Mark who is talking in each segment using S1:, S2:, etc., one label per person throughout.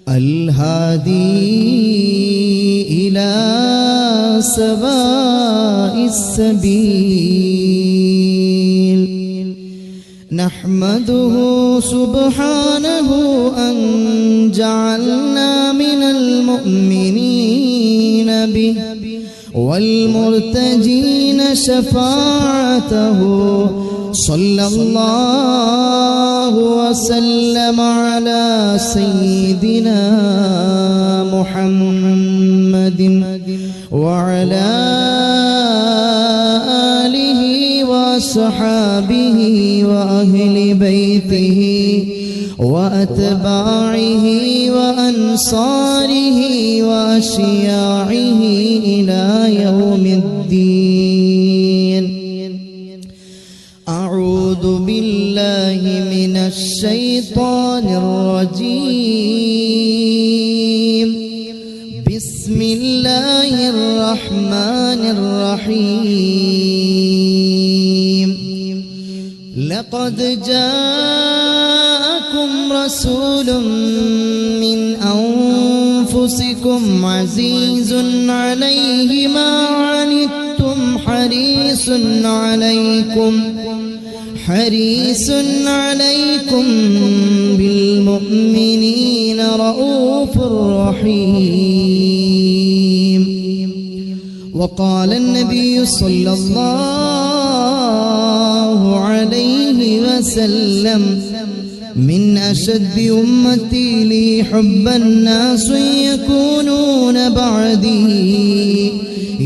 S1: الهادي إلى سواء السبيل نحمده سبحانه أن جعلنا من المؤمنين به والمرتجين شفاعته صلى الله وسلم على سيدنا محمد وعلى آله وصحابه وأهل بيته وأتباعه وأنصاره وأشياعه إلى يوم الدين. أعوذ بالله من الشيطان الرجيم. بسم الله الرحمن الرحيم. لقد جاءكم رسول من أنفسكم عزيز عليه ما عنتم حريص عليكم بالمؤمنين رؤوف رحيم. وقال النبي صلى الله عليه وسلم من أشد أمتي لي حبا الناس يكونون بعدي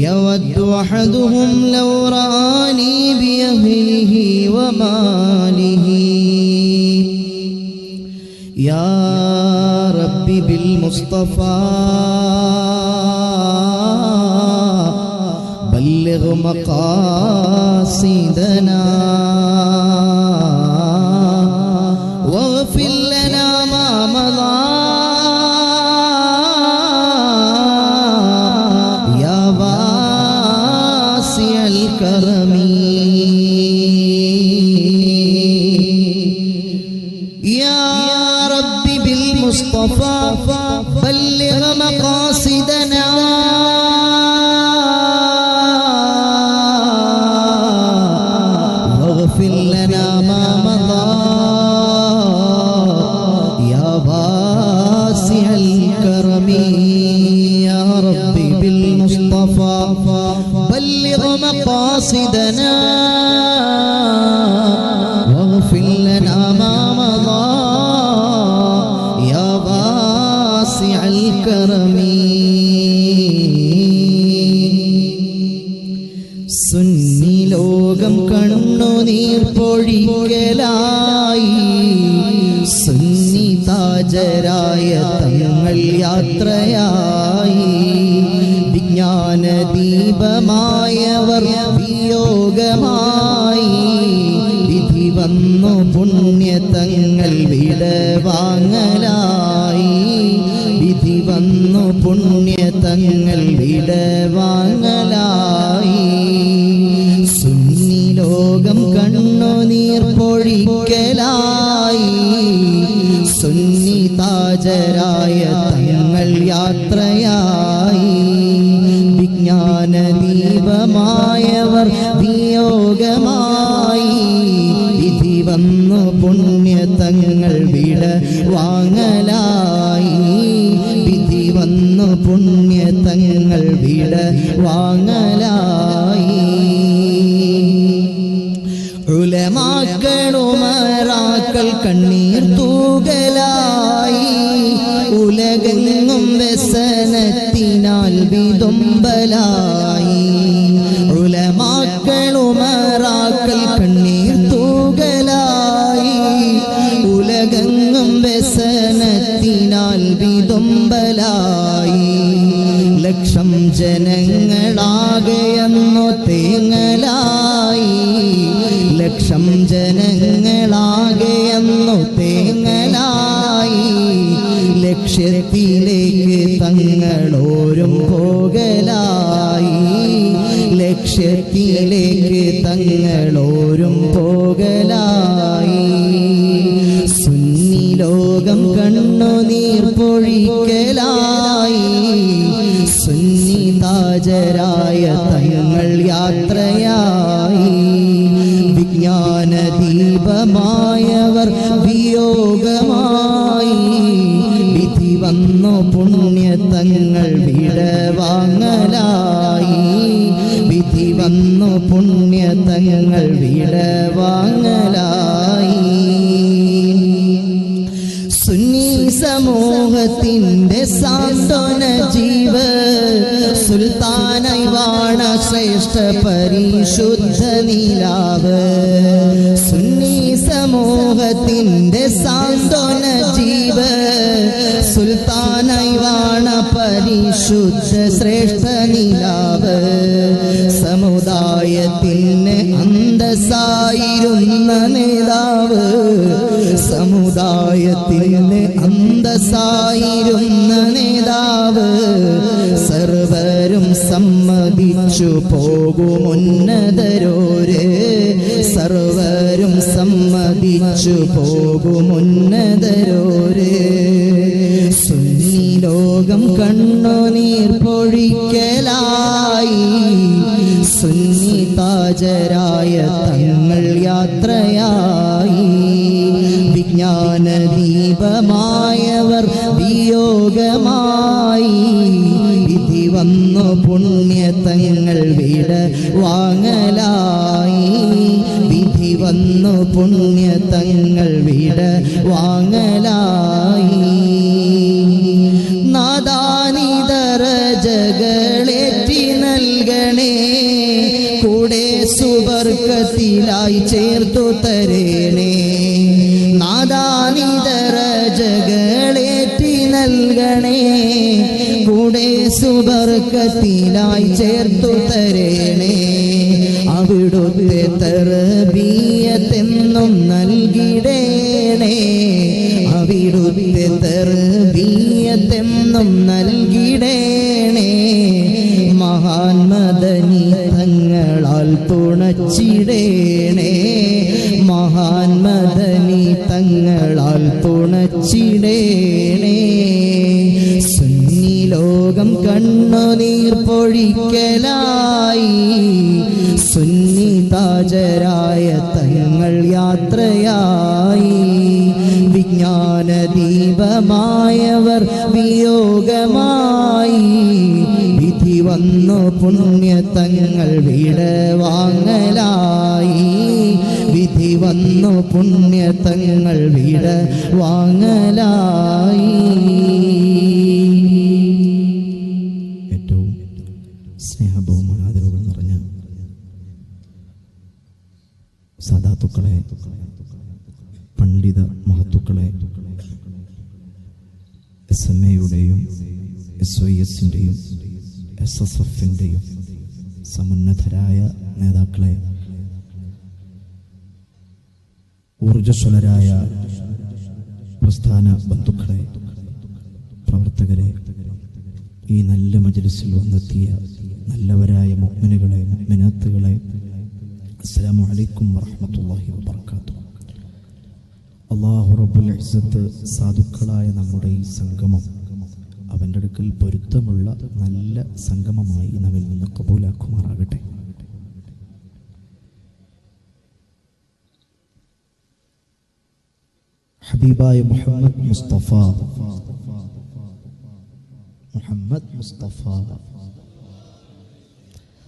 S1: يود أحدهم لو رآني بأهله وماله. يا رب بالمصطفى بلغ مقاصدنا واغفر لنا ما مضى يا واسع الكرم. يا رب بالمصطفى بلغ مقاصدنا واغفر لنا ما مضى يا واسع الكرم. يا رب بالمصطفى بلغ مقاصدنا واغفر لنا ما مضى يا واسع الكرم. സുന്നി ലോകം കണ്ണുനീർ പൊഴിക്കലായി സുന്നി താജരായ തങ്ങൾ യാത്രയായി വിജ്ഞാന ദീപമായവർ വിയോഗമായി വിധി വന്നു പുണ്യ തങ്ങൾ വിടവാങ്ങലായി വിധി വന്നു പുണ്യ തങ്ങൾ വിടവാങ്ങലായി സുന്നി ലോകം കണ്ണുനീർ പൊഴിക്കലായി സുന്നി താജരായ തങ്ങൾ യാത്രയായി വിജ്ഞാന ദീപമായവർ വിയോഗമായി വിധി വന്നു പുണ്യ തങ്ങൾ വിടവാങ്ങലായി വിധി വന്നു പുണ്യ തങ്ങൾ വിടവാങ്ങലായി. ഉലമാക്കളുമറാക്കൾ കണ്ണീർ തൂകലായി ഉലകെങ്ങും വ്യസനത്തിനാൽ വിതുമ്പലായി. ഉലമാക്കളുമറാക്കൾ കണ്ണീർ തൂകലായി ഉലകെങ്ങും വ്യസനത്തിനാൽ വിതുമ്പലായി. ലക്ഷം ജനങ്ങളാകെയെന്നു തേങ്ങലായി ലക്ഷം ജനങ്ങളാകെയെന്നു തേങ്ങലായി ലക്ഷ്യത്തിലേക്ക് തങ്ങളോരും പോകലായി ലക്ഷ്യത്തിലേക്ക് തങ്ങളോരും പോകലായി. സുന്നി ലോകം കണ്ണുനീർ നീർപ്പൊഴിക്കലായി സുന്നി താജരായ തങ്ങൾ യാത്രയായി വിജ്ഞാന ദീപമായവർ വിയോഗമായി വിധി വന്നു പുണ്യ തങ്ങൾ വിടവാങ്ങലായി വിധി വന്നു പുണ്യ തങ്ങൾ വിടവാങ്ങലായി സുന്നി സമൂഹത്തിന്റെ സാന്ത്വന ജീവ സുൽത്താനായി വാണ ശ്രേഷ്ഠ പരിശുദ്ധ നിലാവ് സുന്നി സമൂഹത്തിന്റെ സാന്ത്വന ജീവ സുൽത്താനായി വാണ പരിശുദ്ധ ശ്രേഷ്ഠ നിലാവ് സമുദായത്തിന് അന്തസ്സായിരുന്ന നേതാവ് സമുദായത്തിന് അന്തസ്സായിരുന്ന നേതാവ് സർവരും സമ്മതിച്ചു പോകുമുന്നതരോര് സർവരും സമ്മതിച്ചു പോകുമുന്നതരോര് സുന്നി ലോകം കണ്ണുനീർ പൊഴിക്കലായി സുന്നി താജരായ തങ്ങൾ യാത്രയായി വിജ്ഞാന ദീപമായവർ വിയോഗമായി വിധി വന്നു പുണ്യ തങ്ങൾ വിട വാങ്ങലായി വിധി വന്നു പുണ്യ തങ്ങൾ വിട വാങ്ങലായി നാദാനിദരജകളേറ്റി നൽകണേ കൂടെ സുബർക്കത്തിലായി ചേർത്തു തരേണേ നാദാനിദരജകളേറ്റി നൽകണേ കൂടെ സുബർക്കത്തിലായി ചേർത്തു തരേണേ അവിടുത്തെ തർബിയത്തെന്നും നൽകിടേണേ അവിടുത്തെ തർബിയത്തെന്നും നൽകിടേണേ മഹാൻ മദനി തങ്ങളാൽ തുണച്ചിടേണേ മഹാൻ മദനി തങ്ങളാൽ തുണച്ചിടേണേ സുന്നി ലോകം കണ്ണുനീർ പൊഴിക്കലായി സുന്നി താജരായ തങ്ങൾ യാത്രയായി വിജ്ഞാന ദീപമായവർ വിയോഗമായി വിധി വന്നു പുണ്യ തങ്ങൾ വിടവാങ്ങലായി വിധി വന്നു പുണ്യ തങ്ങൾ വിടവാങ്ങലായി ഏറ്റവും സ്നേഹബഹുമാനാദരവുകൾ നിറഞ്ഞ സാദാത്തുക്കളെ പണ്ഡിത മഹത്തുക്കളെ SMA-യുടെയും SYS-ൻ്റെയും SSF-ൻ്റെയും സമുന്നതരായ നേതാക്കളെ ഊർജ്ജസ്വലരായ പ്രസ്ഥാന ബന്ധുക്കളെ പ്രവർത്തകരെ ഈ നല്ല മജ്‌ലിസിൽ വന്നെത്തിയ നല്ലവരായ മുഅ്മിനുകളെ മുഅ്മിനാത്തുകളെ അസ്സലാമു അലൈക്കും വറഹ്മത്തുള്ളാഹി വബറകാതുഹു അല്ലാഹു റബ്ബുൽ ഇസ്സത്ത് സാധുക്കളായ നമ്മുടെ ഈ സംഗമം അവൻ്റെ അടുക്കൽ പൊരുത്തമുള്ള നല്ല സംഗമമായി നമ്മിൽ നിന്ന് കബൂലാക്കുമാറാകട്ടെ. ഹബീബായ മുഹമ്മദ് മുസ്തഫ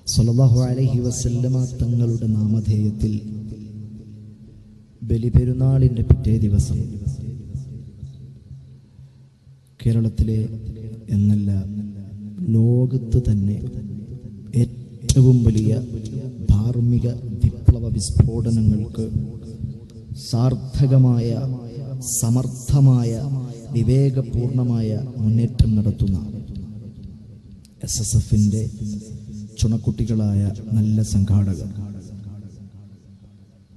S1: സല്ലല്ലാഹു അലൈഹി വസല്ലമ തങ്ങളുടെ നാമധേയത്തിൽ ബലിപെരുന്നാളിൻ്റെ പിറ്റേ ദിവസം കേരളത്തിലെ എന്നല്ല ലോകത്ത് തന്നെ ഏറ്റവും വലിയ ധാർമ്മിക വിപ്ലവ വിസ്ഫോടനങ്ങൾക്ക് സാർത്ഥകമായ സമർത്ഥമായ വിവേകപൂർണമായ മുന്നേറ്റം നടത്തുന്ന SSF-ൻ്റെ ചുണക്കുട്ടികളായ നല്ല സംഘാടകർ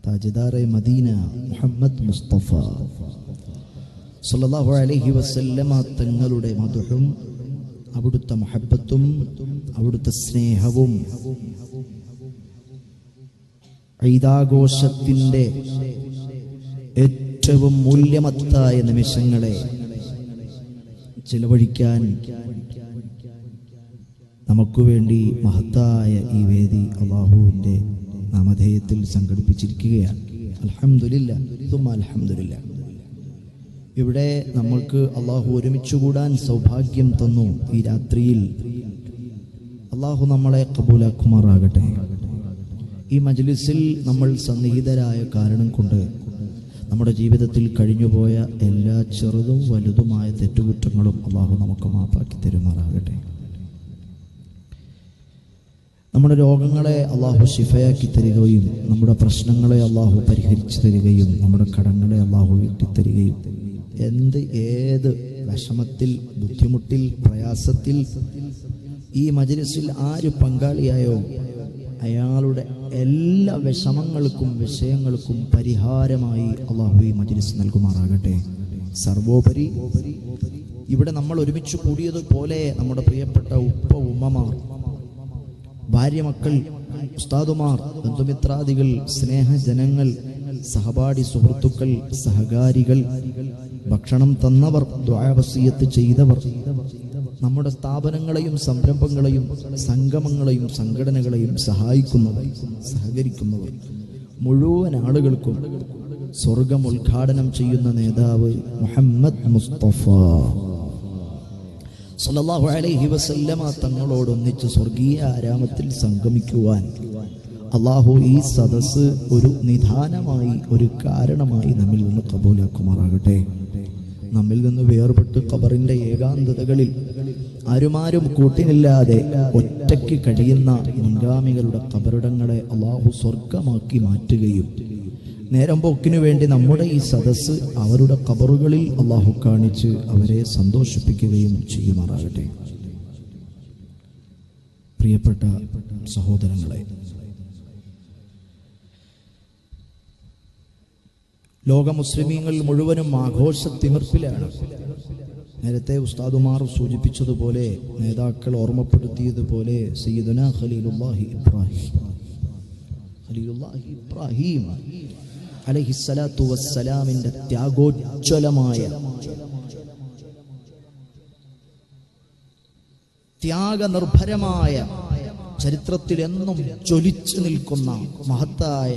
S1: താജ്ദാറെ മദീന മുഹമ്മദ് മുസ്തഫ സല്ലല്ലാഹു അലൈഹി വസല്ലമ തങ്ങളുടെ മദ്ഹും അവിടുത്തെ മുഹബ്ബത്തും അവിടുത്തെ സ്നേഹവും ഈദാഘോഷത്തിൻ്റെ ഏറ്റവും മൂല്യമത്തായ നിമിഷങ്ങളെ ചിലവഴിക്കാൻ നമുക്ക് വേണ്ടി മഹത്തായ ഈ വേദി അല്ലാഹുവിൻ്റെ നാമധേയത്തിൽ സംഘടിപ്പിച്ചിരിക്കുകയാണ്. അൽഹംദുലില്ലാഹ് തുമ്മ അൽഹംദുലില്ലാഹ്. ഇവിടെ നമ്മൾക്ക് അല്ലാഹു ഒരുമിച്ച് കൂടാൻ സൗഭാഗ്യം തന്നു. ഈ രാത്രിയിൽ അല്ലാഹു നമ്മളെ കബൂലാക്കുമാറാകട്ടെ. ഈ മജ്ലിസിൽ നമ്മൾ സന്നിഹിതരായ കാരണം കൊണ്ട് നമ്മുടെ ജീവിതത്തിൽ കഴിഞ്ഞുപോയ എല്ലാ ചെറുതും വലുതുമായ തെറ്റുകുറ്റങ്ങളും അല്ലാഹു നമുക്ക് മാപ്പാക്കി തരുമാറാകട്ടെ. നമ്മുടെ രോഗങ്ങളെ അല്ലാഹു ശിഫയാക്കി തരികയും നമ്മുടെ പ്രശ്നങ്ങളെ അല്ലാഹു പരിഹരിച്ചു തരികയും നമ്മുടെ കടങ്ങളെ അല്ലാഹു വീട്ടിത്തരികയും ഏത് വിഷമത്തിൽ, ബുദ്ധിമുട്ടിൽ, പ്രയാസത്തിൽ ഈ മജ്ലിസിൽ ആര് പങ്കാളിയായോ അയാളുടെ എല്ലാ വിഷമങ്ങൾക്കും വിഷയങ്ങൾക്കും പരിഹാരമായി അല്ലാഹു ഈ മജ്ലിസ് നൽകുമാറാകട്ടെ. സർവോപരി ഇവിടെ നമ്മൾ ഒരുമിച്ച് കൂടിയതുപോലെ നമ്മുടെ പ്രിയപ്പെട്ട ഉപ്പ ഉമ്മമാർ, ഭാര്യ മക്കൾ, ഉസ്താദുമാർ, ബന്ധുമിത്രാദികൾ, സ്നേഹജനങ്ങൾ, സഹപാഠി സുഹൃത്തുക്കൾ, സഹകാരികൾ, ഭക്ഷണം തന്നവർ, ദുആ വസിയത്ത് ചെയ്തവർ, നമ്മുടെ സ്ഥാപനങ്ങളെയും സംരംഭങ്ങളെയും സംഗമങ്ങളെയും സംഘടനകളെയും സഹായിക്കുന്നവർ, സഹകരിക്കുന്നവർ മുഴുവൻ ആളുകൾക്കും സ്വർഗം ഉദ്ഘാടനം ചെയ്യുന്ന നേതാവ് മുഹമ്മദ് മുസ്തഫ സല്ലല്ലാഹു അലൈഹി വസല്ലമ തങ്ങളോടൊന്നിച്ച് സ്വർഗീയ ആരാമത്തിൽ സംഗമിക്കുവാൻ അല്ലാഹു ഈ സദസ്സ് ഒരു നിധാനമായി, ഒരു കാരണമായി നമ്മിൽ നിന്ന് കബൂലാക്കുമാറാകട്ടെ. നമ്മിൽ നിന്ന് വേർപെട്ട് ഖബറിന്റെ ഏകാന്തതകളിൽ ആരുമാരും കൂട്ടിനില്ലാതെ ഒറ്റയ്ക്ക് കഴിയുന്ന മുൻഗാമികളുടെ ഖബറിടങ്ങളെ അല്ലാഹു സ്വർഗമാക്കി മാറ്റുകയും നേരം പോക്കിനു വേണ്ടി നമ്മുടെ ഈ സദസ്സ് അവരുടെ ഖബറുകളിൽ അല്ലാഹു കാണിച്ച് അവരെ സന്തോഷിപ്പിക്കുകയും ചെയ്യുമാറാകട്ടെ. പ്രിയപ്പെട്ട സഹോദരങ്ങളെ, ലോക മുസ്ലിമീങ്ങൾ മുഴുവനും ആഘോഷത്തിമിർപ്പിലാണ്. നേരത്തെ ഉസ്താദുമാർ സൂചിപ്പിച്ചതുപോലെ, നേതാക്കൾ ഓർമ്മപ്പെടുത്തിയതുപോലെ സയ്യിദുനാ ഖലീലുല്ലാഹി ഇബ്രാഹിം അലൈഹിസ്സലാത്തു വസ്സലാമിന്റെ ത്യാഗോജ്വലമായ, ത്യാഗനിർഭരമായ, ചരിത്രത്തിൽ എന്നും ജ്വലിച്ചു നിൽക്കുന്ന മഹത്തായ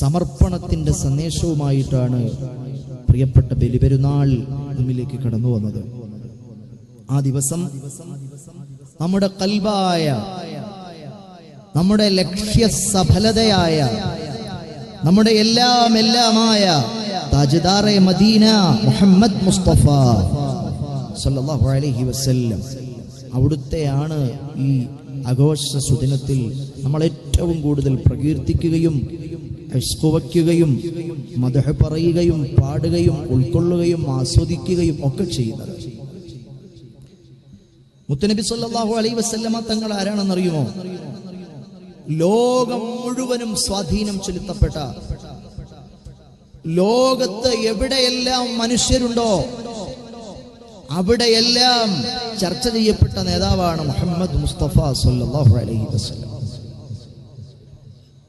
S1: സമർപ്പണത്തിന്റെ സന്ദേശവുമായിട്ടാണ് പ്രിയപ്പെട്ട ബലിപെരുന്നാൾ നമ്മിലേക്ക് കടന്നു വന്നത്. ആ ദിവസം നമ്മുടെ ഖൽബായ, നമ്മുടെ ലക്ഷ്യ സഫലതയായ, നമ്മുടെ എല്ലാമായ താജ്ദാറെ മദീന മുഹമ്മദ് മുസ്തഫ സല്ലല്ലാഹു അലൈഹി വസല്ലം അവിടുത്തെയാണ് ഈ ആഘോഷ സുദിനത്തിൽ നമ്മൾ ഏറ്റവും കൂടുതൽ പ്രകീർത്തിക്കുകയും വയ്ക്കുകയും മദ്ഹ് പറയുകയും പാടുകയും ഉൾക്കൊള്ളുകയും ആസ്വദിക്കുകയും ഒക്കെ ചെയ്യുന്നത്. മുത്തനബി സല്ലല്ലാഹു അലൈഹി വസല്ലമ തങ്ങൾ ആരാണെന്നറിയുമോ? ലോകം മുഴുവനും സ്വാധീനം ചെലുത്തപ്പെട്ട, ലോകത്ത് എവിടെയെല്ലാം മനുഷ്യരുണ്ടോ അവിടെയെല്ലാം ചർച്ച ചെയ്യപ്പെട്ട നേതാവാണ് മുഹമ്മദ് മുസ്തഫ സല്ലല്ലാഹു അലൈഹി വസല്ലം.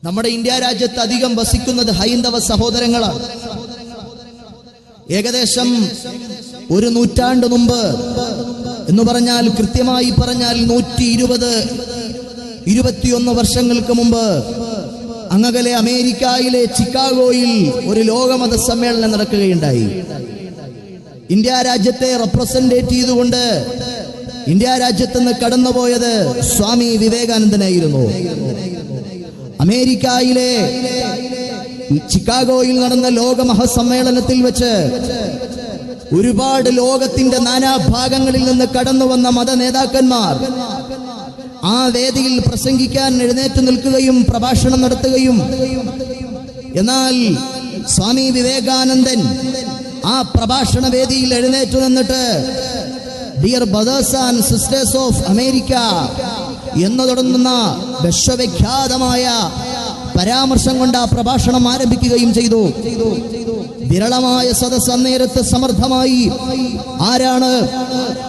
S1: നമ്മുടെ ഇന്ത്യ രാജ്യത്ത് അധികം വസിക്കുന്നത് ഹൈന്ദവ സഹോദരങ്ങളാണ്. ഏകദേശം ഒരു നൂറ്റാണ്ട് മുമ്പ് എന്ന് പറഞ്ഞാൽ, കൃത്യമായി പറഞ്ഞാൽ 121 വർഷങ്ങൾക്ക് മുമ്പ് അങ്ങകലെ അമേരിക്കയിലെ ചിക്കാഗോയിൽ ഒരു ലോകമത സമ്മേളനം നടക്കുകയുണ്ടായി. ഇന്ത്യ രാജ്യത്തെ റെപ്രസെന്റേറ്റ് ചെയ്തുകൊണ്ട് ഇന്ത്യ രാജ്യത്ത് നിന്ന് കടന്നുപോയത് സ്വാമി വിവേകാനന്ദനായിരുന്നു. അമേരിക്കയിലെ ചിക്കാഗോയിൽ നടന്ന ലോക മഹാസമ്മേളനത്തിൽ വെച്ച് ഒരുപാട് ലോകത്തിന്റെ നാനാഭാഗങ്ങളിൽ നിന്ന് കടന്നു വന്ന മത നേതാക്കന്മാർ ആ വേദിയിൽ പ്രസംഗിക്കാൻ എഴുന്നേറ്റ് നിൽക്കുകയും പ്രഭാഷണം നടത്തുകയും, എന്നാൽ സ്വാമി വിവേകാനന്ദൻ ആ പ്രഭാഷണ വേദിയിൽ എഴുന്നേറ്റ് നിന്നിട്ട് dear brothers and sisters of America എന്ന് തുടങ്ങുന്ന വിശ്വവിഖ്യാതമായ പരാമർശം കൊണ്ട് ആ പ്രഭാഷണം ആരംഭിക്കുകയും ചെയ്തു. വിരളമായ സദസ്സ് അന്നേരത്ത് സമർത്ഥമായി. ആരാണ്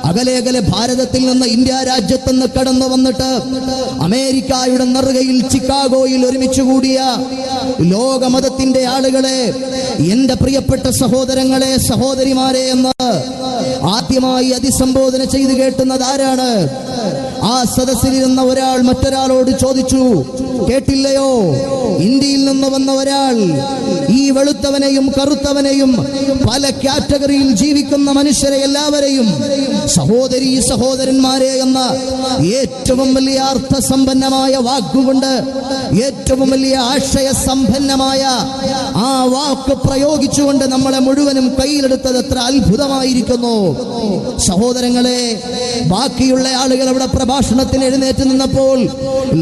S1: അകലെ അകലെ ഭാരതത്തിൽ നിന്ന്, ഇന്ത്യ രാജ്യത്ത് നിന്ന് കടന്നു വന്നിട്ട് അമേരിക്കയുടെ നെറുകയിൽ ചിക്കാഗോയിൽ ഒരുമിച്ച് കൂടിയ ലോകമതത്തിന്റെ ആളുകളെ, എന്റെ പ്രിയപ്പെട്ട സഹോദരങ്ങളെ, സഹോദരിമാരെ എന്ന് ആദ്യമായി അഭിസംബോധന ചെയ്ത് കേട്ടുന്നത് ആരാണ്? ആ സദസ്സിലിരുന്ന ഒരാൾ മറ്റൊരാളോട് ചോദിച്ചു, കേട്ടില്ലയോ, ഇന്ത്യയിൽ നിന്ന് വന്ന ഒരാൾ ഈ വെളുത്തവനെയും കറുത്തവനെയും പല കാറ്റഗറിയിൽ ജീവിക്കുന്ന മനുഷ്യരെ എല്ലാവരെയും സഹോദരീ സഹോദരന്മാരെ എന്ന ഏറ്റവും വലിയ അർത്ഥസമ്പന്നമായ വാക്കുകൊണ്ട്, ഏറ്റവും വലിയ ആശയസമ്പന്നമായ ആ വാക്ക് പ്രയോഗിച്ചുകൊണ്ട് നമ്മളെ മുഴുവനും കയ്യിലെടുത്തത് എത്ര അത്ഭുതമായിരിക്കുന്നു. സഹോദരങ്ങളെ, ബാക്കിയുള്ള ആളുകൾ അവിടെ പ്രഭാഷണത്തിന് എഴുന്നേറ്റ് നിന്നപ്പോൾ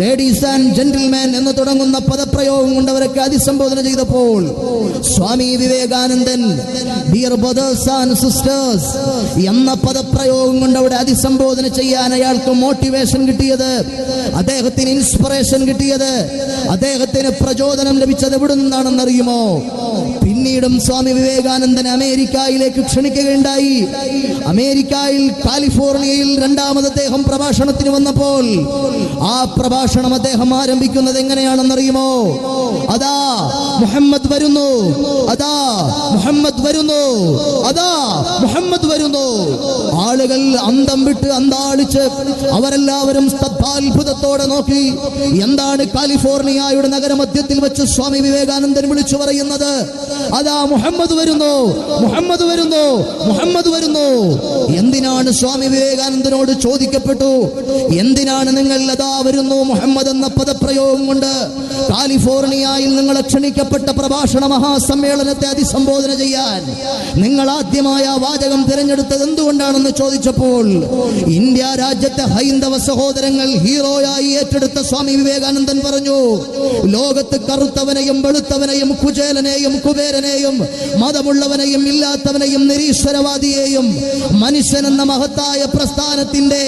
S1: ലേഡീസ് ആൻഡ് ജെന്റിൽമാൻ എന്ന് തുടങ്ങുന്ന പദപ്രയോഗം കൊണ്ട് അവരൊക്കെ അഭിസംബോധന ചെയ്തപ്പോൾ സ്വാമി വിവേകാനന്ദൻ ഡിയർ ബ്രദേഴ്സ് ആൻഡ് സിസ്റ്റേഴ്സ് എന്ന പദപ്രയോഗം കൊണ്ട് അവിടെ അഭിസംബോധന ചെയ്യാൻ അയാൾക്ക് മോട്ടിവേഷൻ കിട്ടിയത്, അദ്ദേഹത്തിന് ഇൻസ്പിറേഷൻ കിട്ടിയത്, അദ്ദേഹത്തിന് പ്രചോദനം ലഭിച്ചത് എവിടെ നിന്നാണെന്നറിയുമോ? പിന്നീടും സ്വാമി വിവേകാനന്ദൻ അമേരിക്കയിലേക്ക് ക്ഷണിക്കുകയുണ്ടായി. അമേരിക്കയിൽ കാലിഫോർണിയയിൽ രണ്ടാമത് അദ്ദേഹം പ്രഭാഷണത്തിന് വന്നപ്പോൾ ആ പ്രഭാഷണം അദ്ദേഹം ആരംഭിക്കുന്നത് എങ്ങനെയാണെന്നറിയുമോ? അതാ മുഹമ്മദ് വരുന്നു, അതാ മുഹമ്മദ് വരുന്നു, അതാ മുഹമ്മദ് വരുന്നു. ആളുകൾ അന്തം വിട്ട് അന്താളിച്ച് അവരെല്ലാവരും സ്തബ്ധാത്ഭുതത്തോടെ നോക്കി. എന്താണ് കാലിഫോർണിയയുടെ നഗരമധ്യത്തിൽ വെച്ച് സ്വാമി വിവേകാനന്ദൻ വിളിച്ചു പറയുന്നത്? അതാ മുഹമ്മദ് വരുന്നു, മുഹമ്മദ് വരുന്നു, മുഹമ്മദ് വരുന്നു. എന്തിനാണ് സ്വാമി വിവേകാനന്ദനോട് ചോദിക്കപ്പെട്ടു, എന്തിനാണ് നിങ്ങൾ അതാ വരുന്നു മുഹമ്മദ് എന്ന പദപ്രയോഗം കൊണ്ട് കാലിഫോർണിയയിൽ നിങ്ങളെ ക്ഷണിക്കപ്പെട്ട പ്രഭാഷണ മഹാസമ്മേളനത്തെ അഭിസംബോധന ചെയ്യാൻ നിങ്ങൾ ആദ്യമായ വാചകം തിരഞ്ഞെടുത്തത് എന്തുകൊണ്ടാണെന്ന് ചോദിച്ചപ്പോൾ ഇന്ത്യ രാജ്യത്തെ ഹൈന്ദവ സഹോദരങ്ങൾ ഹീറോയായി ഏറ്റെടുത്ത സ്വാമി വിവേകാനന്ദൻ പറഞ്ഞു, ലോകത്ത് കറുത്തവനെയും വെളുത്തവനെയും കുചേലനെയും കുബേരനെയും മതമുള്ളവനെയും ഇല്ലാത്തവനെയും നിരീശ്വരവാദിയെയും മനുഷ്യൻ എന്ന മഹത്തായ പ്രസ്ഥാനത്തിന്റെ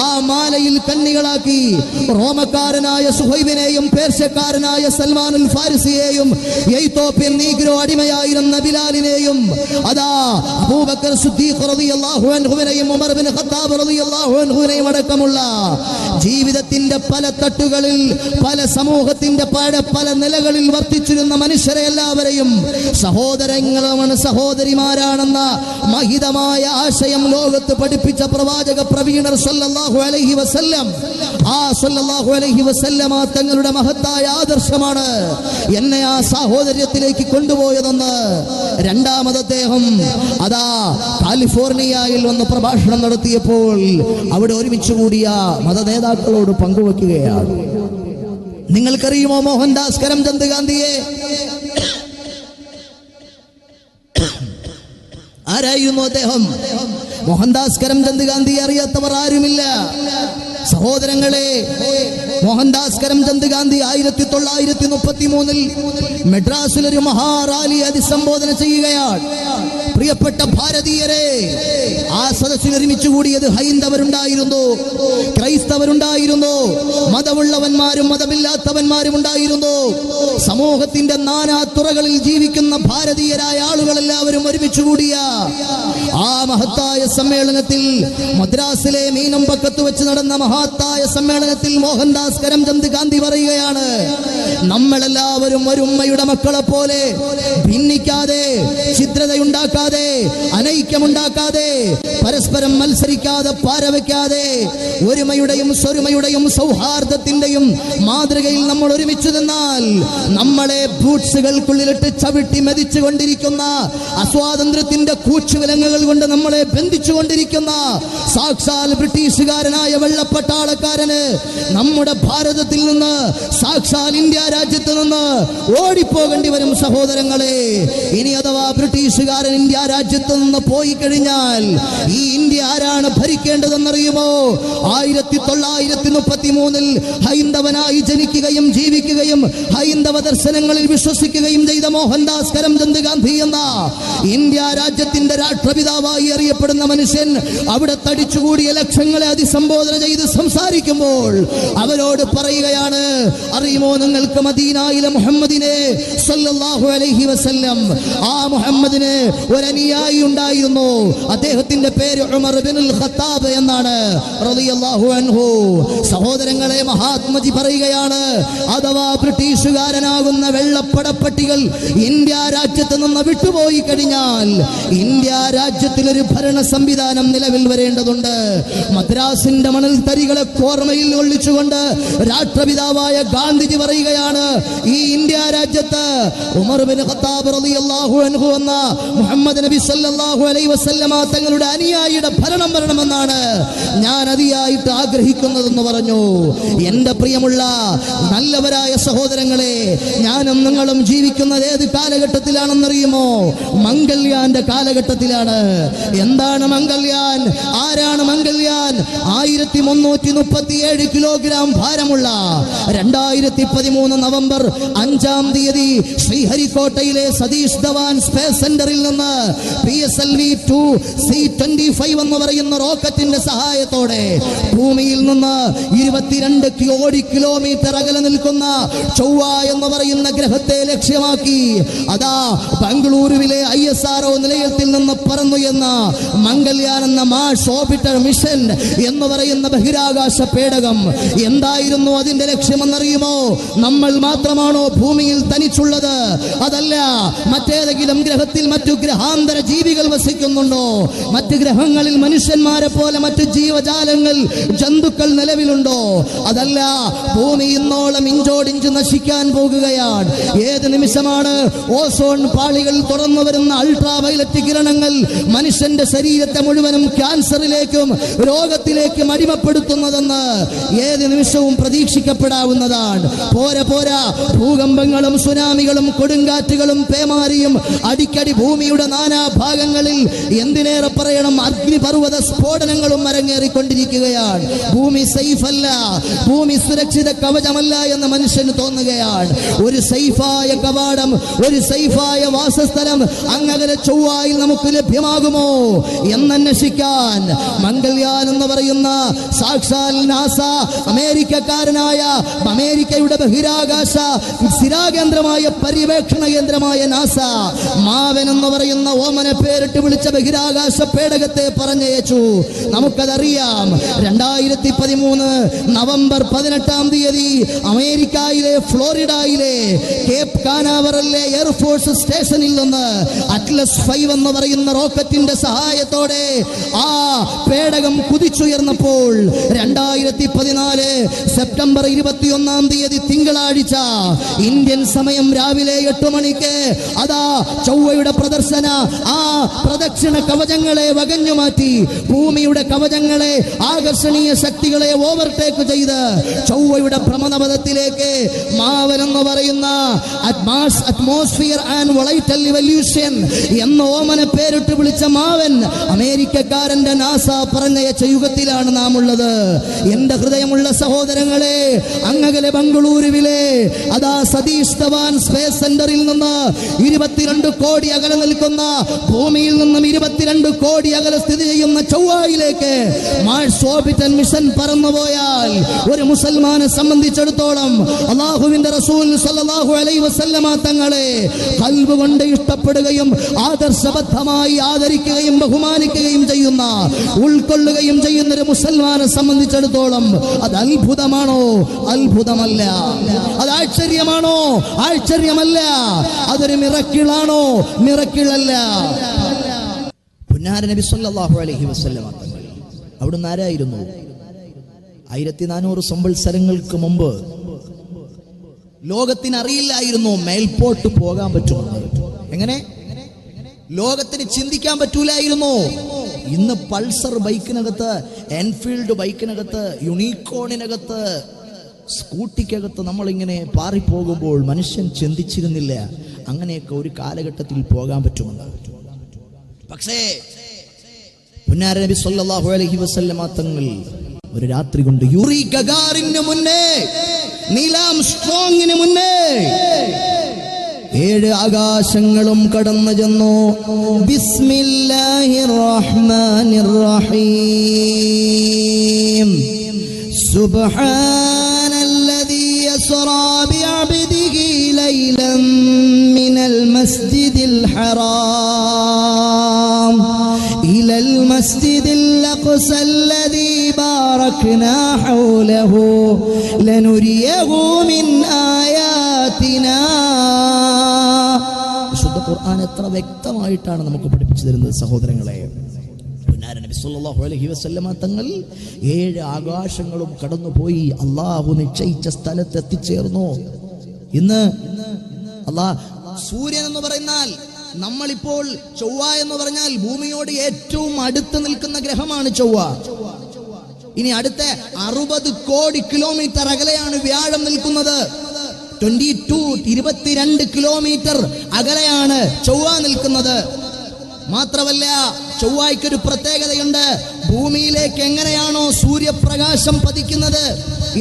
S1: ആ മാലയിൽ കണ്ണികളാക്കി റോമക്കാരനായ സുഹൈബിനെയും പേർഷ്യക്കാരനായ സൽമാനുൽ ഫാരിസിയെയും എത്യോപ്യൻ നീഗ്രോ അടിമയായിരുന്ന ബിലാലിനെയും അതാ അബൂബക്കർ സിദ്ദീഖ് റളിയല്ലാഹു അൻഹുവിനെയും ഉമർ ബിൻ ഖത്താബ് റളിയല്ലാഹു അൻഹുവിനെയും അടക്കമുള്ള ജീവിതത്തിന്റെ പല തട്ടുകളിൽ, പല സമൂഹത്തിന്റെ പല നിലകളിൽ വർത്തിച്ചിരുന്ന മനുഷ്യരെ എല്ലാവരെയും സഹോദരങ്ങളാണ്, സഹോദരിമാരാണെന്ന മഹിതമായ ആശയം ലോകത്ത് പഠിപ്പിച്ച പ്രവാചക പ്രവീണർ സല്ലല്ലാഹു അലൈഹി വസല്ലം, ആ സല്ലല്ലാഹു അലൈഹി വസല്ലമ തങ്ങളുടെ മഹത്തായ ആദർശമാണ് എന്നെ ആ സാഹോദര്യത്തിലേക്ക് കൊണ്ടുപോയതെന്ന് രണ്ടാമത് അദ്ദേഹം അതാ കാലിഫോർണിയയിൽ വന്ന് പ്രഭാഷണം നടത്തിയപ്പോൾ അവിടെ ഒരുമിച്ച് കൂടിയ മത നേതാക്കളോട് പങ്കുവെക്കുകയാണ്. നിങ്ങൾക്കറിയുമോ മോഹൻദാസ് കരംചന്ദ് ഗാന്ധിയെ? ആരായിരുന്നു അദ്ദേഹം? മോഹൻദാസ് കരംചന്ദ് ഗാന്ധി അറിയാത്തവർ ആരുമില്ല. സഹോദരങ്ങളെ, മോഹൻദാസ് കരംചന്ദ് ഗാന്ധി 1933 മെഡ്രാസിൽ ഒരു മഹാറാലി അഭിസംബോധന ചെയ്യുകയാണ്. പ്രിയപ്പെട്ട ഭാരതീയരെ, ആ സദസ്സിൽ ഒരുമിച്ച് കൂടിയത് ഹൈന്ദവരുണ്ടായിരുന്നു, ക്രൈസ്തവരുണ്ടായിരുന്നു, മതമുള്ളവന്മാരും മതമില്ലാത്തവന്മാരും ഉണ്ടായിരുന്നു. സമൂഹത്തിന്റെ നാനാ തുറകളിൽ ജീവിക്കുന്ന ഭാരതീയരായ ആളുകളെല്ലാവരും ഒരുമിച്ച് കൂടിയ ആ മഹത്തായ സമ്മേളനത്തിൽ, മദ്രാസിലെ മീനമ്പക്കത്ത് വെച്ച് നടന്ന മഹത്തായ സമ്മേളനത്തിൽ മോഹൻദാസ് കരംചന്ദ് ഗാന്ധി പറയുകയാണ്, നമ്മളെല്ലാവരും ഒരു ഉമ്മയുടെ മക്കളെ പോലെ ഭിന്നിക്കാതെ, ഛിദ്രതയുണ്ടാക്കാതെ, അനൈക്യമുണ്ടാക്കാതെ, പരസ്പരം മത്സരിക്കാതെ, പാരവയ്ക്കാതെ, ഒരുമയുടെയും സ്വരുമയുടെയും സൗഹാർദ്ദത്തിന്റെയും മാതൃകയിൽ നമ്മൾ ഒരുമിച്ച് നിന്നാൽ നമ്മളെ ബൂട്ട്സുകൾക്കുള്ളിലിട്ട് ചവിട്ടി മെതിച്ചു കൊണ്ടിരിക്കുന്ന, അസ്വാതന്ത്ര്യത്തിന്റെ കൂച്ചുവിലങ്ങുകൾ കൊണ്ട് നമ്മളെ ബന്ധിച്ചുകൊണ്ടിരിക്കുന്ന സാക്ഷാൽ ബ്രിട്ടീഷുകാരനായ വെള്ളപ്പട്ടാളക്കാരന് നമ്മുടെ ഭാരതത്തിൽ നിന്ന്, സാക്ഷാൽ ഇന്ത്യ രാജ്യത്ത് നിന്ന് ഓടിപ്പോകേണ്ടി വരും. സഹോദരങ്ങളെ, ഇനി അഥവാ ബ്രിട്ടീഷുകാരൻ ഇന്ത്യ രാജ്യത്ത് നിന്ന് പോയി കഴിഞ്ഞാൽ ഈ ഇന്ത്യ ആരാണ് ഭരിക്കേണ്ടതെന്നറിയുമോ? 1933 ഹൈന്ദവനായി ജനിക്കുകയും ജീവിക്കുകയും ഹൈന്ദവ ദർശനങ്ങളിൽ വിശ്വസിക്കുകയും ചെയ്ത മോഹൻദാസ് കരംചന്ദ് ഗാന്ധി എന്ന ഇന്ത്യ രാജ്യത്തിന്റെ രാഷ്ട്രപിതാവായി അറിയപ്പെടുന്ന മനുഷ്യൻ അവിടെ തടിച്ചുകൂടിയ ലക്ഷങ്ങളെ അഭിസംബോധന ചെയ്ത് സംസാരിക്കുമ്പോൾ അവരോട് പറയുകയാണ്, അറിയുമോ നിങ്ങൾക്ക് മദീനയിലെ മുഹമ്മദിനെ സല്ലല്ലാഹു അലൈഹി വസല്ലം, ആ മുഹമ്മദിന് ഒരു അനുയായി ഉണ്ടായിരുന്നു. അദ്ദേഹത്തിന്റെ പേര് ഉമർ ഇബ്നുൽ ഖത്താബ് എന്നാണ് റളിയല്ലാഹു അൻഹു. സഹോദരങ്ങളെ, മഹാത്മജി പറയുകയാണ്, അഥവാ ബ്രിട്ടീഷുകാരനാകുന്ന വെള്ളപ്പടപ്പട്ടികൾ ഇന്ത്യ രാജ്യത്ത് നിന്ന് വിട്ടുപോയി കഴിഞ്ഞാൽ ഇന്ത്യ രാജ്യത്തിൽ ഒരു ഭരണ സംവിധാനം നിലവിൽ വരേണ്ടതുണ്ട്. മദ്രാസിന്റെ മണൽ തരികളെ ഓർമ്മയിൽ ഒളിച്ചുകൊണ്ട് രാഷ്ട്രപിതാവായ ഗാന്ധിജി പറയുകയാണ്, ഈ ഇന്ത്യ രാജ്യത്ത് ഉമർ ഇബ്നു ഖത്താബ് റളിയല്ലാഹു അൻഹു എന്ന മുഹമ്മദ് നബി സല്ലല്ലാഹു അലൈഹി വസല്ലമ തങ്ങളുടെ അനുയായിയുടെ ഭരണം വരണമെന്നാണ് ഞാൻ അതിയായിട്ട് ആഗ്രഹിക്കുന്നതെന്ന് പറഞ്ഞു. എന്റെ പ്രിയമുള്ള നല്ലവരായ സഹോദരങ്ങളെ, ഞാനും നിങ്ങളും ജീവിക്കുന്നത് ഏത് കാലഘട്ടത്തിലാണെന്നറിയുമോ? മംഗൾയാന്റെ കാലഘട്ടത്തിലാണ്. എന്താണ് മംഗൾയാൻ? ആരാണ് മംഗൾയാൻ? 1337 കിലോഗ്രാം ഭാരമുള്ള 2013 നവംബർ 5-ാം തീയതി ശ്രീഹരിക്കോട്ടയിലെ സതീഷ് ധവാൻ സ്പേസ് സെന്ററിൽ നിന്ന് PSLV-2 C-25 എന്ന് പറയുന്ന റോക്കറ്റിന്റെ സഹായത്തോടെ ഭൂമിയിൽ നിന്ന് 22 കോടി കിലോമീറ്റർ അകലെ നിൽക്കുന്ന ചൊവ്വ എന്ന് പറയുന്ന ഗ്രഹത്തെ ലക്ഷ്യമാക്കി അതാ ബംഗളൂരുവിലെ ISRO നിലയത്തിൽ നിന്ന് പറന്നു എന്ന മംഗൾയാൻ എന്ന മാർസ് ഓർബിറ്റർ മിഷൻ എന്ന് പറയുന്ന ബഹിരാകാശ പേടകം. എന്തായിരുന്നു അതിന്റെ ലക്ഷ്യമെന്നറിയുമോ? നമ്മൾ മാത്രമാണോ ഭൂമിയിൽ തനിച്ചുള്ളത്? അതല്ല, മറ്റേതെങ്കിലും ഗ്രഹത്തിൽ മറ്റു ഗ്രഹാന്തര ജീവികൾ വസിക്കുന്നുണ്ടോ? മറ്റു ഗ്രഹങ്ങളിൽ മനുഷ്യന്മാരെ പോലെ മറ്റു ജീവജാലങ്ങൾ, ജന്തുക്കൾ നിലവിലുണ്ടോ? അതല്ല, ഭൂമി ഇന്നോളം ഇഞ്ചോടിഞ്ച് നശിക്കാൻ പോകുകയാണ്. ഏത് നിമിഷമാണ് ഓസോൺ പാളികൾ തുറന്നു വരുന്ന അൾട്രാ വയലറ്റ് കിരണങ്ങൾ മനുഷ്യന്റെ ശരീരത്തെ മുഴുവനും ക്യാൻസറിലേക്കും രോഗത്തിലേക്കും അടിമപ്പെടുത്തുന്നതെന്ന് ഏത് നിമിഷവും പ്രതീക്ഷിക്കപ്പെടാവുന്നതാണ്. പോരാ, ഭൂകമ്പങ്ങളും സുനാമികളും കൊടുങ്കാറ്റുകളും പേമാരിയും അടിക്കടി ഭൂമിയുടെ നാനാഭാഗങ്ങളിൽ, എന്തിനേറെ പറയണം, അഗ്നിപർവ്വത സ്ഫോടനങ്ങളും അരങ്ങേറിക്കൊണ്ടിരിക്കുകയാണ്. ഭൂമി സേഫ് അല്ല, ഭൂമി സുരക്ഷിത കവചമല്ല എന്ന് മനുഷ്യന് തോന്നുകയാണ്. ഒരു സേഫായ കവാടം, ഒരു സേഫായ വാസസ്ഥലം അങ്ങകലെ ചൊവ്വായിൽ നമുക്ക് ലഭ്യമാകുമോ എന്നന്വേഷിക്കാൻ മംഗൾയാൻ എന്ന് പറയുന്ന സാക്ഷാൽ നാസ, അമേരിക്കക്കാരനായ അമേരിക്കയുടെ ബഹിരാകാശ സ്ഥിരാകേന്ദ്രമായ പര്യവേക്ഷണ കേന്ദ്രമായ നാസ മാവൻ എന്ന് പറയുന്ന ഓമന പേരിട്ട് വിളിച്ച ബഹിരാകാശ പേടകത്തെ പറഞ്ഞയച്ചു. നമുക്കതറിയാം. 2013 നവംബർ 18-ാം തീയതി അമേരിക്കയിലെ ഫ്ലോറിഡയിലെ കേപ്പ് കാനാവറലിലെ എയർഫോഴ്സ് സ്റ്റേഷനിൽ നിന്ന് അറ്റ്ലസ് 5 എന്ന് പറയുന്ന റോക്കറ്റിന്റെ സഹായത്തോടെ ആ പേടകം കുതിച്ചുയർന്നപ്പോൾ 2014 സെപ്റ്റംബർ 21-ാം തീയതി തിങ്കളാഴ്ച ഇന്ത്യൻ സമയം രാവിലെ 8 മണിക്ക് അതാ ചൊവ്വയുടെ പ്രദർശന ആ പ്രദക്ഷിണ കവചങ്ങളെ വകഞ്ഞു മാറ്റി ഭൂമിയുടെ കവചങ്ങളെ, ആകർഷണീയ ശക്തികളെ ഓവർടേക്ക് ചെയ്ത് ചൊവ്വയുടെ ഭ്രമണപഥത്തിലേക്ക് മാവൻ എന്ന് പറയുന്ന അറ്റ്മോസ്ഫിയർ ആൻഡ് വോളൈറ്റൽ ഇവല്യൂഷൻ എന്ന ഓമന പേരിട്ട് വിളിച്ച മാവൻ അമേരിക്കക്കാരന്റെ നാസ പറഞ്ഞയച്ച യുഗത്തിലാണ് നാം ഉള്ളത്. എന്റെ ഹൃദയമുള്ള സഹോദരങ്ങളെ, അങ്ങകലെ ബംഗളൂരുവിലെ അതാ സതീഷ് ധവാൻ സ്പേസ് സെന്ററിൽ നിന്ന് 22 കോടി അകലെ നിൽക്കുന്ന, ഭൂമിയിൽ നിന്നും 22 കോടി അകലെ സ്ഥിതി ചെയ്യുന്ന ചൊവ്വയിലേക്ക് മാർസ് ഓർബിറ്റർ മിഷൻ പറന്നുപോയാൽ ഒരു മുസൽമാനെ സംബന്ധിച്ചിടത്തോളം അല്ലാഹുവിന്റെ റസൂൽ സല്ലല്ലാഹു അലൈഹി വസല്ലമ തങ്ങളെ ഖൽബ് കൊണ്ട് ഇഷ്ടപ്പെടുകയും ആദർശബദ്ധമായി ആദരിക്കുകയും ബഹുമാനിക്കുകയും ചെയ്യുന്ന, ഉൾക്കൊള്ളുകയും ചെയ്യുന്ന ഒരു മുസൽമാനെ സംബന്ധിച്ചിടത്തോളം അത് അത്ഭുതമാണോ? അത്ഭുതമല്ല. അത് ആശ്ചര്യമാണോ? ആശ്ചര്യമല്ല. അതൊരു മിറക്കിളാണോ? മിറക്കിളല്ല. പുന്നാര നബി സല്ലല്ലാഹു അലൈഹി വസല്ലമ തങ്ങൾ അവിടുന്ന് ആരായിരുന്നു? 1400 സംവത്സരങ്ങൾക്ക് മുമ്പ് ലോകത്തിന് അറിയില്ലായിരുന്നു മേൽപോട്ട് പോകാൻ പറ്റുമെന്ന്. എങ്ങനെ? ലോകത്തിന് ചിന്തിക്കാൻ പറ്റൂലായിരുന്നു. ഇന്ന് പൾസർ ബൈക്കിനകത്ത്, എൻഫീൽഡ് ബൈക്കിനകത്ത്, യൂണിക്കോണിനകത്ത്, സ്കൂട്ടിക്കകത്ത് നമ്മളിങ്ങനെ പാറിപ്പോകുമ്പോൾ മനുഷ്യൻ ചിന്തിച്ചിരുന്നില്ല അങ്ങനെയൊക്കെ ഒരു കാലഘട്ടത്തിൽ പോകാൻ പറ്റുമെന്ന്. പക്ഷേ പുന്നാര നബി സല്ലല്ലാഹു അലൈഹി വസല്ലമ തങ്ങൾ ഒരു രാത്രി കൊണ്ട് യൂറി ഗഗാറിന് മുന്നേ, നീൽ ആംസ്ട്രോങ്ങിന് മുന്നേ 7 ആകാശങ്ങളും കടന്നു ചെന്നു. ബിസ്മില്ലാഹിർ റഹ്മാനിർ റഹീം. സുബ്ഹാനല്ലദീ യസ്റാ ബിഅബ്ദിഹി ലൈലൻ മിനൽ മസ്ജിദിൽ ഹറാം ഇലൽ മസ്ജിദിൽ അഖ്സൽ ലദീ ബാറക്നാ ഹൗലഹു ലനുരിയഹു മിൻ ആയാതിനാ. വിശുദ്ധ ഖുർആൻ എത്ര വ്യക്തമായിട്ടാണ് നമുക്ക് പഠിപ്പിച്ചു തരുന്നത് സഹോദരങ്ങളെ. പുന്നാര നബി സല്ലല്ലാഹു അലൈഹി വസല്ലമ തങ്ങൾ 7 ആകാശങ്ങളും കടന്നുപോയി അള്ളാഹു നിശ്ചയിച്ച സ്ഥലത്ത് എത്തിച്ചേർന്നു. ഇന്ന് സൂര്യൻ എന്ന് പറയുന്നാൽ, നമ്മളിപ്പോൾ ചൊവ്വ എന്ന് പറഞ്ഞാൽ ഭൂമിയോട് ഏറ്റവും അടുത്ത് നിൽക്കുന്ന ഗ്രഹമാണ് ചൊവ്വ. ഇനി അടുത്ത 60 കോടി കിലോമീറ്റർ അകലെയാണ് വ്യാഴം നിൽക്കുന്നത്. 22 കിലോമീറ്റർ അകലെയാണ് ചൊവ്വ നിൽക്കുന്നത്. മാത്രമല്ല, ചൊവ്വയ്ക്കൊരു പ്രത്യേകതയുണ്ട്. ഭൂമിയിലേക്ക് എങ്ങനെയാണോ സൂര്യപ്രകാശം പതിക്കുന്നത്,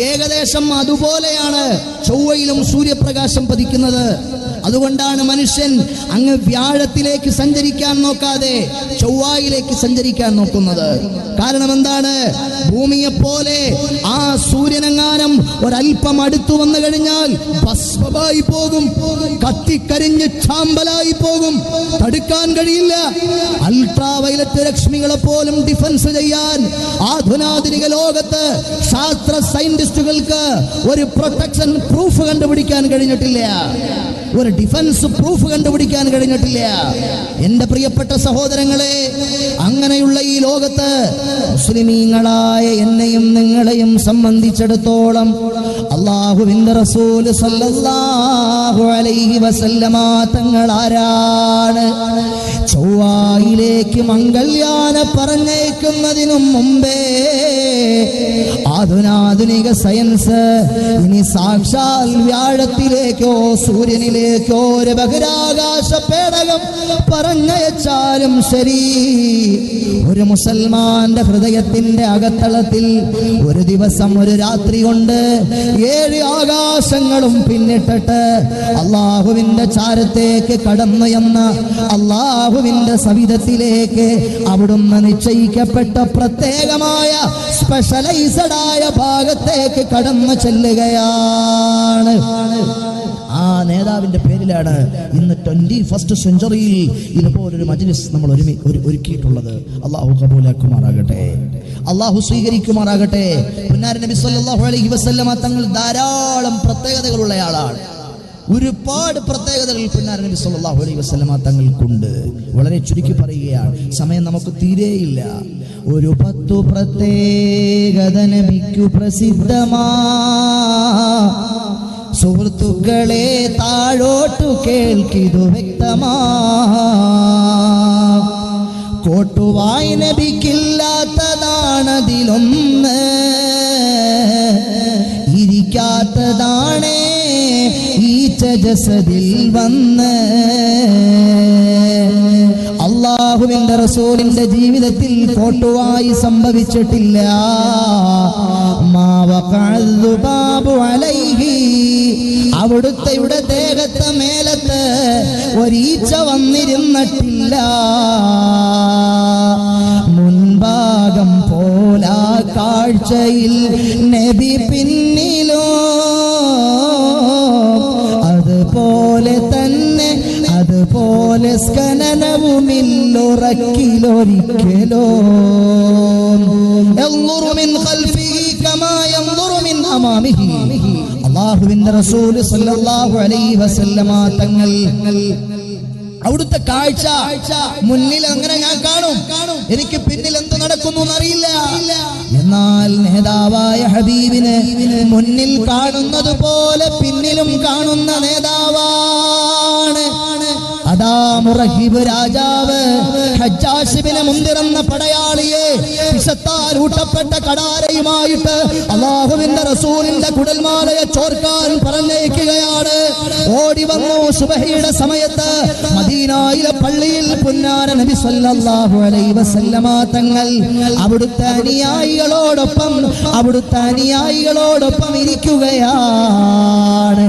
S1: ഏകദേശം അതുപോലെയാണ് ചൊവ്വയിലും സൂര്യപ്രകാശം പതിക്കുന്നത്. അതുകൊണ്ടാണ് മനുഷ്യൻ അങ്ങ് വ്യാഴത്തിലേക്ക് സഞ്ചരിക്കാൻ നോക്കാതെ ചൊവ്വയിലേക്ക് സഞ്ചരിക്കാൻ നോക്കുന്നത്. കാരണം എന്താണ്? ഭൂമിയെപ്പോലെ ആ സൂര്യനെങ്ങാനും ഒരൽപ്പം അടുത്തു വന്നു കഴിഞ്ഞാൽ ഭസ്മമായി പോകും, കത്തിക്കരിഞ്ഞ് ചാമ്പലായി പോകും, തടുക്കാൻ കഴിയില്ല. അൾട്രാ വയലറ്റ് രശ്മികളെ പോലും ഡിഫൻസ് ചെയ്യാൻ ആധുനാധുനിക ലോകത്ത് ശാസ്ത്ര സയന്റിസ്റ്റുകൾക്ക് ഒരു പ്രൊട്ടക്ഷൻ പ്രൂഫ് കണ്ടുപിടിക്കാൻ കഴിഞ്ഞിട്ടില്ല, ഒരു ഡിഫൻസ് പ്രൂഫ് കണ്ടുപിടിക്കാൻ കഴിഞ്ഞിട്ടില്ല. എന്റെ പ്രിയപ്പെട്ട സഹോദരങ്ങളെ, അങ്ങനെയുള്ള ഈ ലോകത്ത് മുസ്ലിമീങ്ങളായ എന്നെയും നിങ്ങളെയും സംബന്ധിച്ചിടത്തോളം അല്ലാഹുവിന്റെ റസൂൽ സല്ലല്ലാഹു അലൈഹി വസല്ലമ തങ്ങൾ ആരാണ്? ചൊവ്വയിലേക്ക് മംഗൾയാന പറഞ്ഞേക്കുന്നതിനും മുമ്പേ ആധുനാധുനിക സയൻസ് ഇനി സാക്ഷാൽ വ്യാഴത്തിലേക്കോ സൂര്യനിലേക്കോ ഒരു ബഹിരാകാശ പേടകം പറഞ്ഞയച്ചാലും ശരി, ഒരു മുസൽമാന്റെ ഹൃദയത്തിന്റെ അകത്തളത്തിൽ ഒരു ദിവസം ഒരു രാത്രി കൊണ്ട് 7 ആകാശങ്ങളും പിന്നിട്ടിട്ട് അള്ളാഹുവിന്റെ ചാരത്തേക്ക് കടന്നു എന്ന അള്ളാഹുവിന്റെ സവിധത്തിലേക്ക് അവിടുന്ന് നിശ്ചയിക്കപ്പെട്ട പ്രത്യേകമായ സ്പെഷ്യലൈസ്ഡ് ആയ ഭാഗത്തേക്ക് കടന്നു ചെല്ലുകയാണ്. ആ നേതാവിന്റെ പേരിലാണ് ഇന്ന് 21st സെഞ്ചുറിയിൽ ഇതുപോലൊരു മജ്‌ലിസ് നമ്മൾ ഒരുക്കിയിട്ടുള്ളത്. അള്ളാഹു കബൂലാക്കുമാറാകട്ടെ, അള്ളാഹു സ്വീകരിക്കുമാറാകട്ടെ. പുന്നാര നബി സല്ലല്ലാഹു അലൈഹി വസല്ലമ തങ്ങൾ ധാരാളം പ്രത്യേകതകളുള്ള ആളാണ്. ഒരുപാട് പ്രത്യേകതകൾ പുന്നാര നബി സല്ലല്ലാഹു അലൈഹി വസല്ലമ തങ്ങൾക്കുണ്ട്. വളരെ ചുരുക്കി പറയുകയാണ്, സമയം നമുക്ക് തീരെയില്ല. ഒരു 10 പ്രത്യേകത നബിക്കു പ്രസിദ്ധമാ. സുഹൃത്തുക്കളെ താഴോട്ടു കേൾക്കിതു വ്യക്തമാ. കോട്ടുവായി നബിക്കില്ലാത്തതാണതിലൊന്ന്, ഇരിക്കാത്തതാണേ ഈച്ച ജസദിൽ വന്ന്. അള്ളാഹുവിന്റെ റസൂലിന്റെ ജീവിതത്തിൽ കോട്ടുവായി സംഭവിച്ചിട്ടില്ല. അവിടുത്തെ ദേഹത്തെ മേലത്ത് ഒരീച്ച വന്നിരുന്നിട്ടില്ല. മുൻഭാഗം പോലാ കാഴ്ചയിൽ നബി പിന്നിലോ, അതുപോലെ തന്നെ അതുപോലെ സ്ഖനനവുമില്ലൊറക്കിലൊരിക്കലോ. അല്ലാഹുവിന്റെ റസൂൽ സല്ലല്ലാഹു അലൈഹി വസല്ലമ തങ്ങൾ അവിടുത്തെ കാഴ്ച മുന്നിൽ അങ്ങനെ ഞാൻ കാണും, എനിക്ക് പിന്നിൽ എന്ത് നടക്കുന്നു എന്നറിയില്ല. എന്നാൽ നേതാവായ ഹബീബിന് മുന്നിൽ കാണുന്നത് പോലെ പിന്നിലും കാണുന്ന നേതാവാണ്. അതാ മുറഹിബ് രാജാവ് ഹജ്ജാശ് ഇബ്നു മുൻദിർ എന്ന പടയാളിയെ വിഷത്താൽ ഊട്ടപ്പെട്ട കടാരയുമായിട്ട് അല്ലാഹുവിന്റെ റസൂലിന്റെ കുടൽമാലയെ ചോർക്കാൻ പറഞ്ഞേക്കുകയാണ്. ഓടി വന്നു സുബഹിയുടെ സമയത്ത് മദീനയിലെ പള്ളിയിൽ പുന്നാര നബി സല്ലല്ലാഹു അലൈഹി വസല്ലമ തങ്ങൾ അവിടുത്തെ അനുയായികളോടൊപ്പം ഇരിക്കുകയാണ്.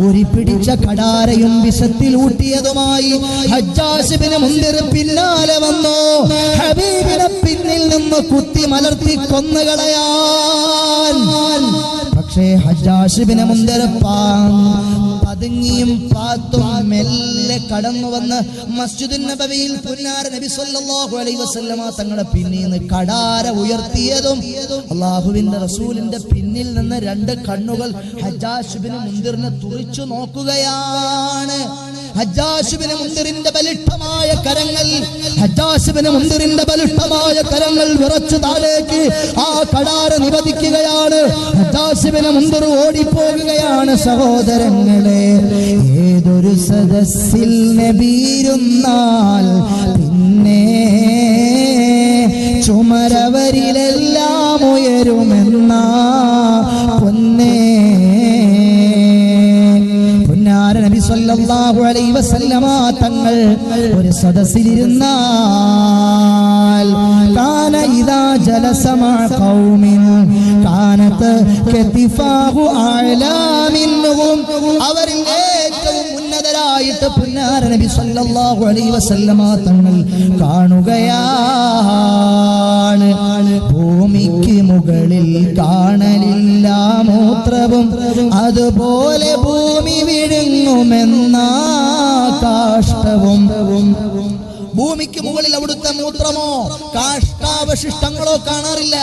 S1: ഊരിപ്പിടിച്ച കടാരയും വിഷത്തിൽ ഊട്ടിയതുമായി ഹജ്ജാജ് ഇബ്നു മുൻദിർ പിന്നാലെ വന്നു. ഹബീബിനെ പിന്നിൽ നിന്ന് കുത്തി മലർത്തി കൊന്നുകളയാൻ. പക്ഷേ ഹജ്ജാജ് ഇബ്നു മുൻദിർ പതുങ്ങിയും പാത്തും മെല്ലെ കടന്നു വന്ന് മസ്ജിദുൻ നബവിയിൽ പുന്നാര നബി സല്ലല്ലാഹു അലൈഹി വസല്ലമ തങ്ങളുടെ പിന്നിൽ നിന്ന് കടാര ഉയർത്തിയതും അല്ലാഹുവിന്റെ റസൂലിന്റെ പിന്നിൽ നിന്ന് രണ്ട് കണ്ണുകൾ ഹജ്ജാജ് ഇബ്നു മുൻദിറിനെ തുറിച്ചു നോക്കുകയാണ്. ഹജ്ജാജ് ഇബ്നു മുൻദിറിന്റെ ബലിഷ്ഠമായ കരങ്ങൾ വിറച്ചു താഴേക്ക് ആ കടാര നിവദിക്കുകയാണ്. ഹജ്ജാജ് ഇബ്നു മുൻദിർ ഓടിപ്പോകുകയാണ്. സഹോദരങ്ങളെ, ഏതൊരു സദസ്സിൽ നബിയിരുന്നാൽ പിന്നെ ചുമരവരിലെല്ലാം ഉയരുമെന്ന പൊന്നേ പുന്നാര നബി സല്ലല്ലാഹു അലൈഹി വസല്ലമ തങ്ങൾ ഒരു സദസ്സിലിരുന്നാൽ കാന ഇദാ ജലസ മഅ ഖൗമിൻ കാനത് കതിഫാഹു അഅലാ മിൻഹും. അവരിൽ ഏറ്റവും ഉന്നതരായിട്ട് പുന്നാര നബി സല്ലല്ലാഹു അലൈഹി വസല്ലമ തങ്ങൾ കാണുകയാണ്. ഭൂമിക്ക് മുകളിൽ കാണലില്ല മൂത്രവും, അതുപോലെ ഭൂമി വിഴുങ്ങുമെന്ന കാഷ്ടവും. ഭൂമിക്ക് മുകളിൽ അവിടുത്തെ മൂത്രമോ കാഷ്ടാവശിഷ്ടങ്ങളോ കാണാറില്ല.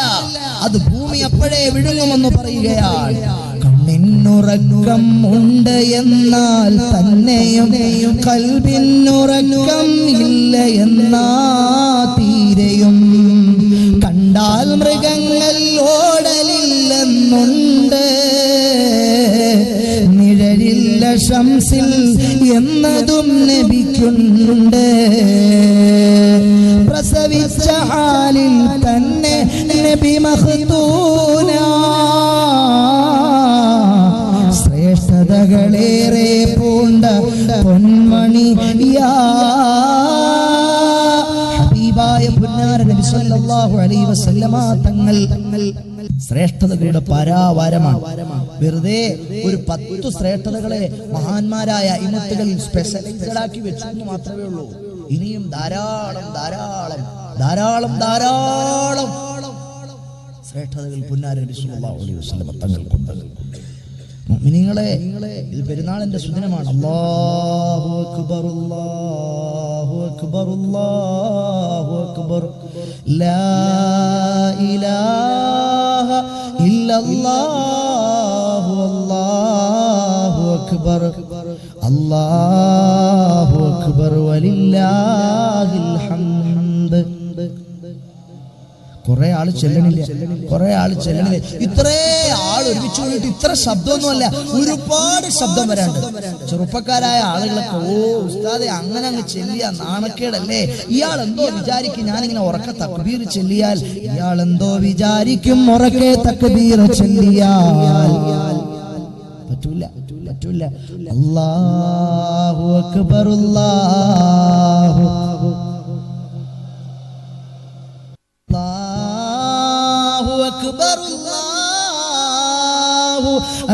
S1: അത് ഭൂമി അപ്പോഴേ വിഴുങ്ങുമെന്ന് പറയുകയാണ്. കണ്ണിനുറക്കം ഉണ്ട് എന്നാൽ തന്നെയും കൽബിനുറക്കം ഇല്ല എന്നാ തീരെയും. കണ്ടാൽ മൃഗങ്ങൾ ഓടലില്ലെന്നുണ്ട്, നിഴലില്ല ശംസിൽ എന്നതും നബിക്കുണ്ട്. പ്രസവിച്ച ഹാലിൽ തന്നെ നബി മഖ്തൂന, ശ്രേഷ്ഠതകളേറെ പൂണ്ട പൊന്മണിയാ ഹബീബായ പുന്നാര നബി സല്ലല്ലാഹു അലൈഹി വസല്ലമ തങ്ങൾ ശ്രേഷ്ഠതകളുടെ പരാവാരമാണ്. വെറുതെ ഒരു 10 ശ്രേഷ്ഠതകളെ മഹാന്മാരായ ഇമത്തുകളിൽ സ്പെഷ്യലൈസ്ഡ് ആക്കി വെച്ചു എന്ന് മാത്രമേ ഉള്ളൂ. ഇനിയും ധാരാളം ധാരാളം ധാരാളം ധാരാളം ശ്രേഷ്ഠതകൾ പുന്നാര നബി സല്ലല്ലാഹു അലൈഹി വസല്ലം തങ്ങൾക്കുണ്ട്. മുഅ്മിനീങ്ങളെ, ഇത് പെരുന്നാളിന്റെ സുദിനമാണ്. അല്ലാഹു അക്ബർ അല്ലാഹു അക്ബർ അല്ലാഹു അക്ബർ ലാ ഇലാഹ ഇല്ലല്ലാഹു അല്ലാഹു അക്ബർ അല്ലാഹു അക്ബർ വലില്ലാഹിൽ ഹംദ്. കുറെ ആള് ചെല്ലണില്ല. ഇത്രേ ആൾ ഒരുമിച്ച് കൂടിയിട്ട് ഇത്ര ശബ്ദമൊന്നുമല്ല, ഒരുപാട് ശബ്ദം വരാണ്ട്. ചെറുപ്പക്കാരായ ആളുകളൊക്കെ ഉസ്താദെ അങ്ങനെ അങ്ങ് ചെല്ലിയ നാണക്കേടല്ലേ, ഇയാൾ എന്തോ വിചാരിക്കും ഞാനിങ്ങനെ ഉറക്കെ തക്ബീർ ചെല്ലിയാൽ, ഇയാൾ എന്തോ വിചാരിക്കും ഉറക്കെ തക്ബീർ ചെല്ലിയാൽ. പറ്റൂല. അല്ലാഹു അക്ബർ അല്ലാഹു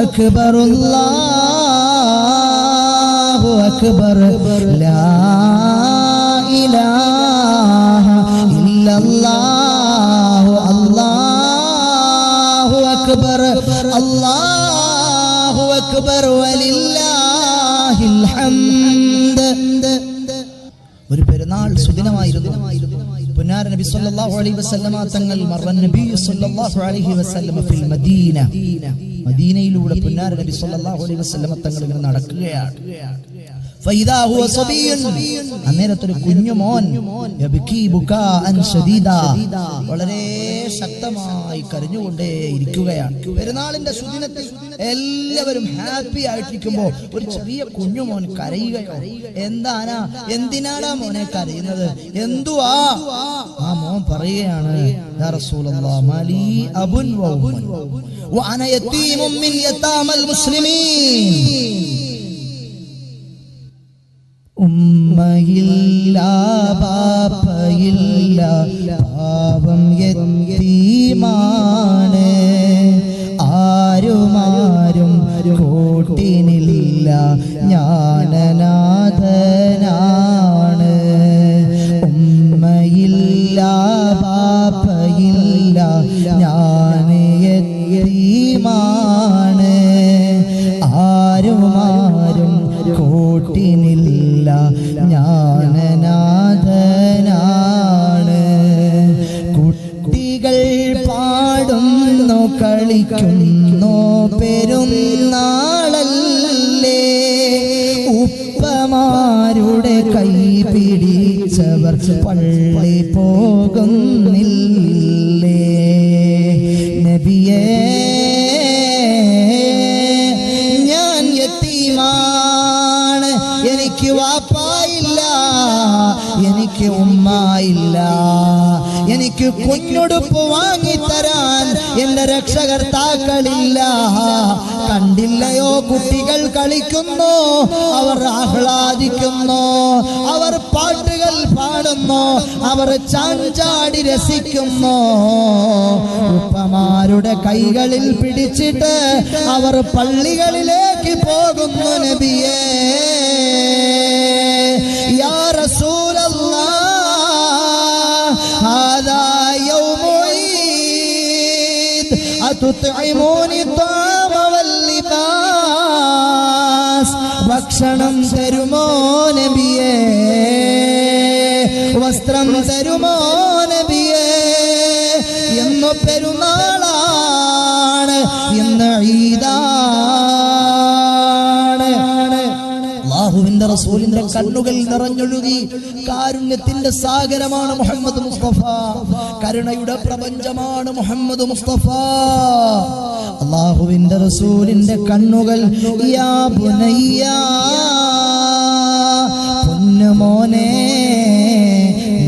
S1: أكبر الله أكبر لا إله إلا الله الله أكبر ولله الحمد. ഒരു പെരുന്നാൾ സുദിനമായിരുന്നു. പുന്നാര നബി സല്ലല്ലാഹു അലൈഹി വസല്ലമ തങ്ങൾ മറൻ നബി സല്ലല്ലാഹു അലൈഹി വസല്ലമ ഫിൽ മദീന, മദീനയിലൂടെ പുന്നാര നബി സല്ലല്ലാഹു അലൈഹി വസല്ലമ തങ്ങൾ ഇങ്ങനെ നടക്കുകയാണ്. ഫൈദാ ഹുവ സബിയ്യുൻ, അന്നേരത്തൊരു കുഞ്ഞു മോൻ യബ്കി ബുകാഅൻ ശദീദാ, വളരെ ശക്തമായി കരഞ്ഞുകൊണ്ടേ ഇരിക്കുകയാണ്. പെരുന്നാളിന്റെ സുദിനത്തിൽ എല്ലാവരും ഹാപ്പി ആയിട്ടിരിക്കുമ്പോൾ ഒരു ചെറിയ കുഞ്ഞുമോൻ കരയുകയോ? എന്തിനാടാ മോനെ കരയുന്നത്? എന്തുവാ? ആ മോൻ പറയുകയാണ്, യാ റസൂലല്ലാഹ് മാലി അബുൻ വ ഉമ്മുൻ വ അന യതീമുൻ മിൻ യതാമൽ മുസ്ലിമീൻ. ഉമ്മയില്ല ബാപ്പയില്ല പാവം യതീമാണ്, ആരുമാരും കൂട്ടിനില്ല ഞാനനാഥനാണ്. ഉമ്മയില്ല ബാപ്പയില്ല ഞാൻ യതീമാണ്, ആരുമാരും കൂട്ടിനില്ല ഞാനനാഥനാണ്. കുട്ടികൾ പാടുന്നു കളിക്കുന്നു പെരുന്നാളല്ലേ, ഉപ്പമാരുടെ കൈ പിടിച്ചവർ പള്ളി പോകുന്നില്ലേ. നബിയേ ഞാൻ യതീമാണ്, എനിക്ക് വാപ്പായില്ല, എനിക്ക് ഉമ്മായില്ല, എനിക്ക് കുഞ്ഞുടുപ്പ് വാങ്ങിത്തരാൻ എന്റെ രക്ഷകർത്താക്കളില്ല. കണ്ടില്ലയോ കുട്ടികൾ കളിക്കുന്നു, അവർ ആഹ്ലാദിക്കുന്നു, അവർ പാട്ടുകൾ പാടുന്നു, അവർ ചാഞ്ചാടി രസിക്കുന്നു. ഉപ്പമാരുടെ കൈകളിൽ പിടിച്ചിട്ട് അവർ പള്ളികളിലേക്ക് പോകുന്നു. നബിയേ യാ റസൂലല്ലാഹ് ഹാദാ യൗമു ഈദ് അതുത്ഇമൂനി ത്വാമ വൽ ലിബാസ്. ഭക്ഷണം തരുമോ നബിയേ, വസ്ത്രം തരുമോ നബിയേ? ഇന്ന് പെരുന്നാളാണ്, ഇന്ന് ഈദാണ്. അല്ലാഹുവിന്റെ റസൂലിന്റെ കണ്ണുകൾ നിറഞ്ഞൊഴുകി. കാരുണ്യത്തിന്റെ സാഗരമാണ് മുഹമ്മദ് മുസ്തഫ, കരുണയുടെ പ്രപഞ്ചമാണ് മുഹമ്മദ് മുസ്തഫ. അല്ലാഹുവിന്റെ റസൂലിന്റെ കണ്ണുകൾ യാ ബുനയ്യ, പൊന്നുമോനെ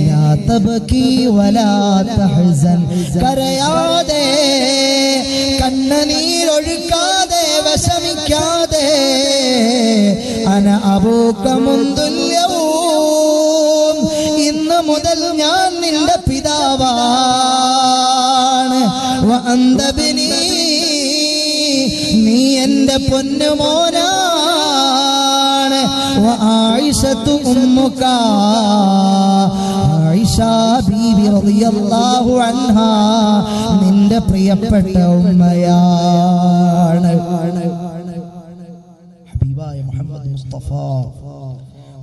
S1: ലാ തബ്കി വലാ തഹ്സൻ, കരയാതെ കണ്ണുനീരൊഴുക്കാതെ വിഷമിക്കാതെ, അന അബൂക മുൻദുൽ യൗം, ഇന്ന് മുതൽ ഞാൻ നിന്റെ പിതാവാണ്. വ അന്ത ബിനി, നീ എന്റെ പൊന്നുമോനാണ്. വ ആയിഷത്തു ഉമ്മുക, ആയിഷ ബീവി റളിയല്ലാഹു അൻഹാ നിന്റെ പ്രിയപ്പെട്ട ഉമ്മയാണ്. ഹബീബായ മുഹമ്മദ് മുസ്തഫ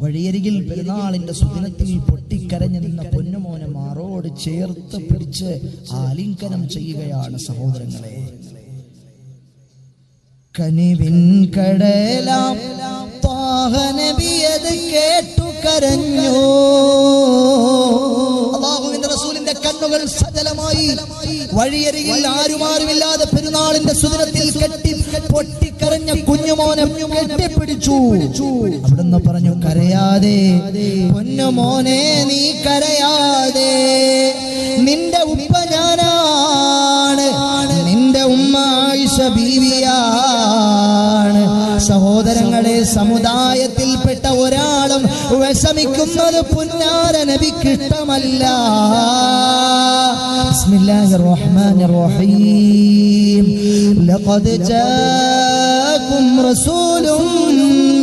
S1: വഴിയരികിൽ പെരുന്നാളിന്റെ സുദിനത്തിൽ പൊട്ടിക്കരഞ്ഞു നിന്ന പൊന്നുമോനെ മാറോട് ചേർത്ത് പിടിച്ച് ആലിംഗനം ചെയ്യുകയാണ് സഹോദരങ്ങളെ. കനിവിൻ കടലാം ത്വാഹ നബിയത് കേട്ടു കരഞ്ഞു. അല്ലാഹുവിന്റെ റസൂലിന്റെ കണ്ണുകൾ സജലമായി. വഴിയരികിൽ ആരുമാരുമില്ലാതെ പെരുന്നാളിന്റെ സുദിനത്തിൽ പൊട്ടിക്കരഞ്ഞ കുഞ്ഞുമോനെ കെട്ടിപ്പിടിച്ചു. അവിടുന്ന് പറഞ്ഞു, കരയാതെ പൊന്നുമോനെ, നീ കരയാതെ. നിന്റെ ഉപ്പ ഞാനാണ്, നിന്റെ ഉമ്മ ആയിഷ ബീവിയാണ്. സഹോദരങ്ങളെ, സമുദായത്തിൽപ്പെട്ട ഒരാളും വിഷമിക്കുന്നത് പുന്നാര നബിക്ക് ഇഷ്ടമല്ല. ബിസ്മില്ലാഹിർ റഹ്മാനിർ റഹീം. ലഖദ് ജാഅകും റസൂലും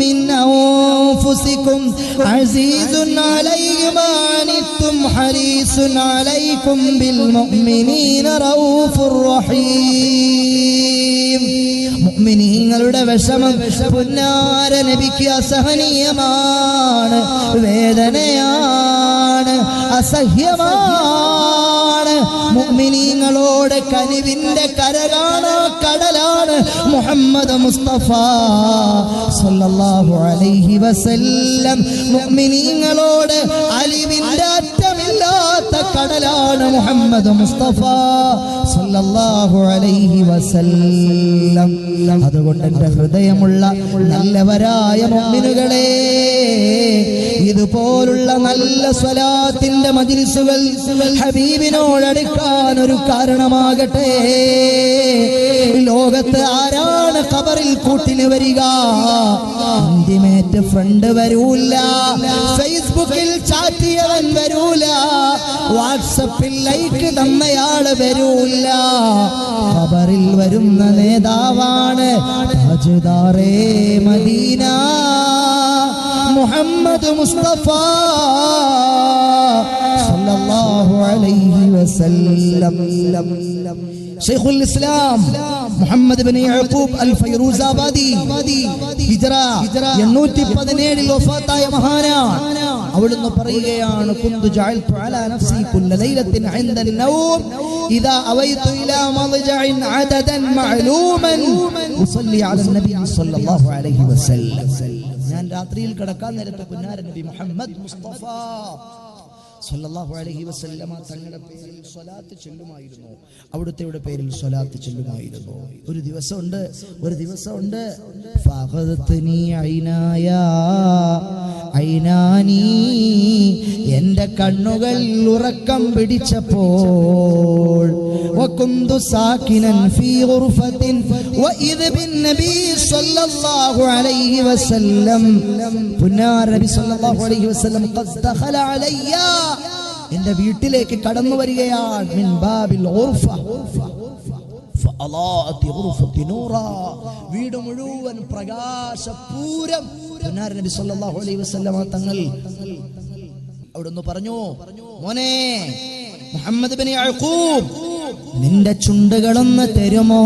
S1: മിൻ അൻഫുസികും അസീസുൻ അലൈഹി മാ അനിത്തും ഹരീസുൻ അലൈക്കും ബിൽ മുഅ്മിനീന റഊഫുർ റഹീം. മുഅ്മിനീങ്ങളുടെ വിഷമം പുന്നാര നബിക്ക് അസഹനീയമാണ്, വേദനയാണ്, അസഹ്യമാണ്. മുഅ്മിനീങ്ങളോട് കനിവിന്റെ കരകാണ്, കടലാണ് മുഹമ്മദ് മുസ്തഫ സല്ലല്ലാഹു അലൈഹി വസല്ലം. മുഅ്മിനീങ്ങളോട് അലിവിന്റെ അറ്റമില്ലാത്ത കടലാണ് മുഹമ്മദ് മുസ്തഫ സല്ലല്ലാഹു അലൈഹി വസല്ലം. അതുകൊണ്ട് എൻ്റെ ഹൃദയമുള്ള നല്ലവരായ മുഅ്മിനുകളെ, ഇതുപോലുള്ള നല്ല സ്വലാത്തിന്റെ മജ്ലിസുകൾ ഹബീബിനോടടുക്കാൻ ഒരു കാരണമാകട്ടെ. ലോകത്ത് ആരാണ് ഖബറിൽ കൂട്ടിന് വരിക? ഇന്റിമേറ്റ് ഫ്രണ്ട് വരൂല, ഫേസ്ബുക്കിൽ ചാറ്റ് ചെയ്യവൻ വരൂല, വാട്സപ്പിൽ ലൈക്ക് തന്നയാള് വരൂല. ഖബറിൽ വരുന്ന നേതാവാണ് താജ്ദാറേ മദീന മുഹമ്മദ് മുസ്തഫ സല്ലല്ലാഹു അലൈഹി വസല്ലം. ശൈഖുൽ ഇസ്ലാം മുഹമ്മദ് ഇബ്നു യഅഖൂബ് അൽ ഫൈറൂസാബാദി ഹിജ്റ 817 വഫാത്തായ മഹാനാണ്. അവിടുന്ന് പറയുകയാണ്, കുന്തു ജഅൽതു അലാ നഫ്സി കുല്ല ലൈലത്തിൻ ഇൻദ അൻ-നൗം ഇദാ അവൈതു ഇലാ മദ്ജഇൻ അദദൻ മഅലൂമൻ ഉസല്ലി അലാ നബി സല്ലല്ലാഹു അലൈഹി വസല്ലം. ഞാൻ രാത്രിയിൽ കിടക്കാൻ നേരത്തെ പുന്നാര നബി മുഹമ്മദ് മുസ്തഫ സല്ലല്ലാഹു അലൈഹി വസല്ലമ തങ്ങളുടെ പേരിൽ സ്വലാത്ത് ചൊല്ലുമായിരുന്നു, അവിടുത്തെ പേരിൽ സ്വലാത്ത് ചൊല്ലുമായിരുന്നു. ഒരു ദിവസമുണ്ട് ഫഖദത്നി ഐനായ ഐനാനി, എൻ്റെ കണ്ണുകൾ ഉറക്കം പിടിച്ചപ്പോൾ വകുന്തു സാകിനൻ ഫീ ഗുർഫത്തിൻ വഇദ് ബിന്നബി സല്ലല്ലാഹു അലൈഹി വസല്ലം, പുന്നാര നബി സല്ലല്ലാഹു അലൈഹി വസല്ലം ഖദ് ദഖല അലയ്യ, എൻ്റെ വീട്ടിലേക്ക് കടന്നു വരികയാണ്. മിൻ ബാബിൽ ഗുർഫ ഫഅളാഅതി ഗുർഫത്തി നൂറാ, വീട് മുഴുവൻ പ്രകാശപൂരം. പുന്നാര നബി സല്ലല്ലാഹു അലൈഹി വസല്ലം തങ്ങൾ അവിടുന്ന് പറഞ്ഞു, മോനെ മുഹമ്മദ് ഇബ്നു യഅഖൂബ്, നിന്റെ ചുണ്ടുകളൊന്ന് തരുമോ?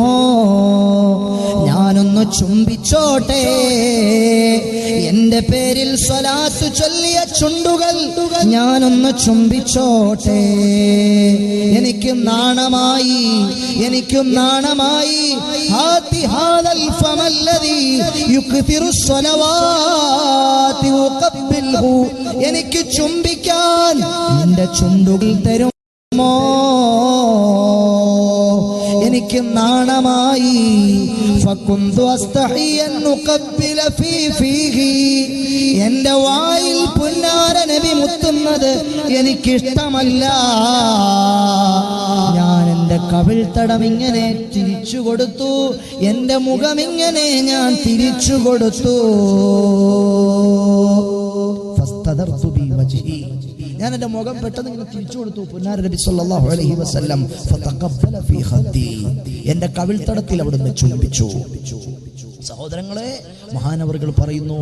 S1: ഞാനൊന്ന് ചുംബിച്ചോട്ടെ. എന്റെ പേരിൽ സ്വലാത്ത് ചൊല്ലിയ ചുണ്ടുകൾ ഞാനൊന്ന് ചുംബിച്ചോട്ടെ. എനിക്കും നാണമായി. ഹാത്തി ഹാദൽ ഫമല്ലദീ യുക്തിറു സ്വലവാതി വഖബ്ബിൽഹു, എനിക്ക് ചുംബിക്കാൻ നിന്റെ ചുണ്ടുകൾ തരുമോ? എനിക്ക് നാണമായി. ഫകുന്തു അസ്തഹി അൻ ഉഖബ്ബില ഫീഹി, എൻ്റെ വായിൽ പുന്നാര നബി മുത്തുന്നത് എനിക്കിഷ്ടമല്ല. ഞാൻ എൻ്റെ കവിൾത്തടം ഇങ്ങനെ തിരിച്ചു കൊടുത്തു, എൻ്റെ മുഖം ഇങ്ങനെ ഞാൻ തിരിച്ചു കൊടുത്തു. ഫസ്തദർതു ബി വജ്ഹി, ഞാൻ എൻ്റെ മുഖം പെട്ടെന്ന് ഇങ്ങനെ തിരിച്ചു കൊടുത്തു. പുന്നാര നബി സല്ലല്ലാഹു അലൈഹി വസല്ലം ഫതഖബ്ബല ഫീ ഖദ്ദി, എൻ്റെ കവിൾത്തടത്തിൽ അവിടുന്ന് ചുംബിച്ചു. സഹോദരങ്ങളെ, മഹാനവറുകൾ പറയുന്നു,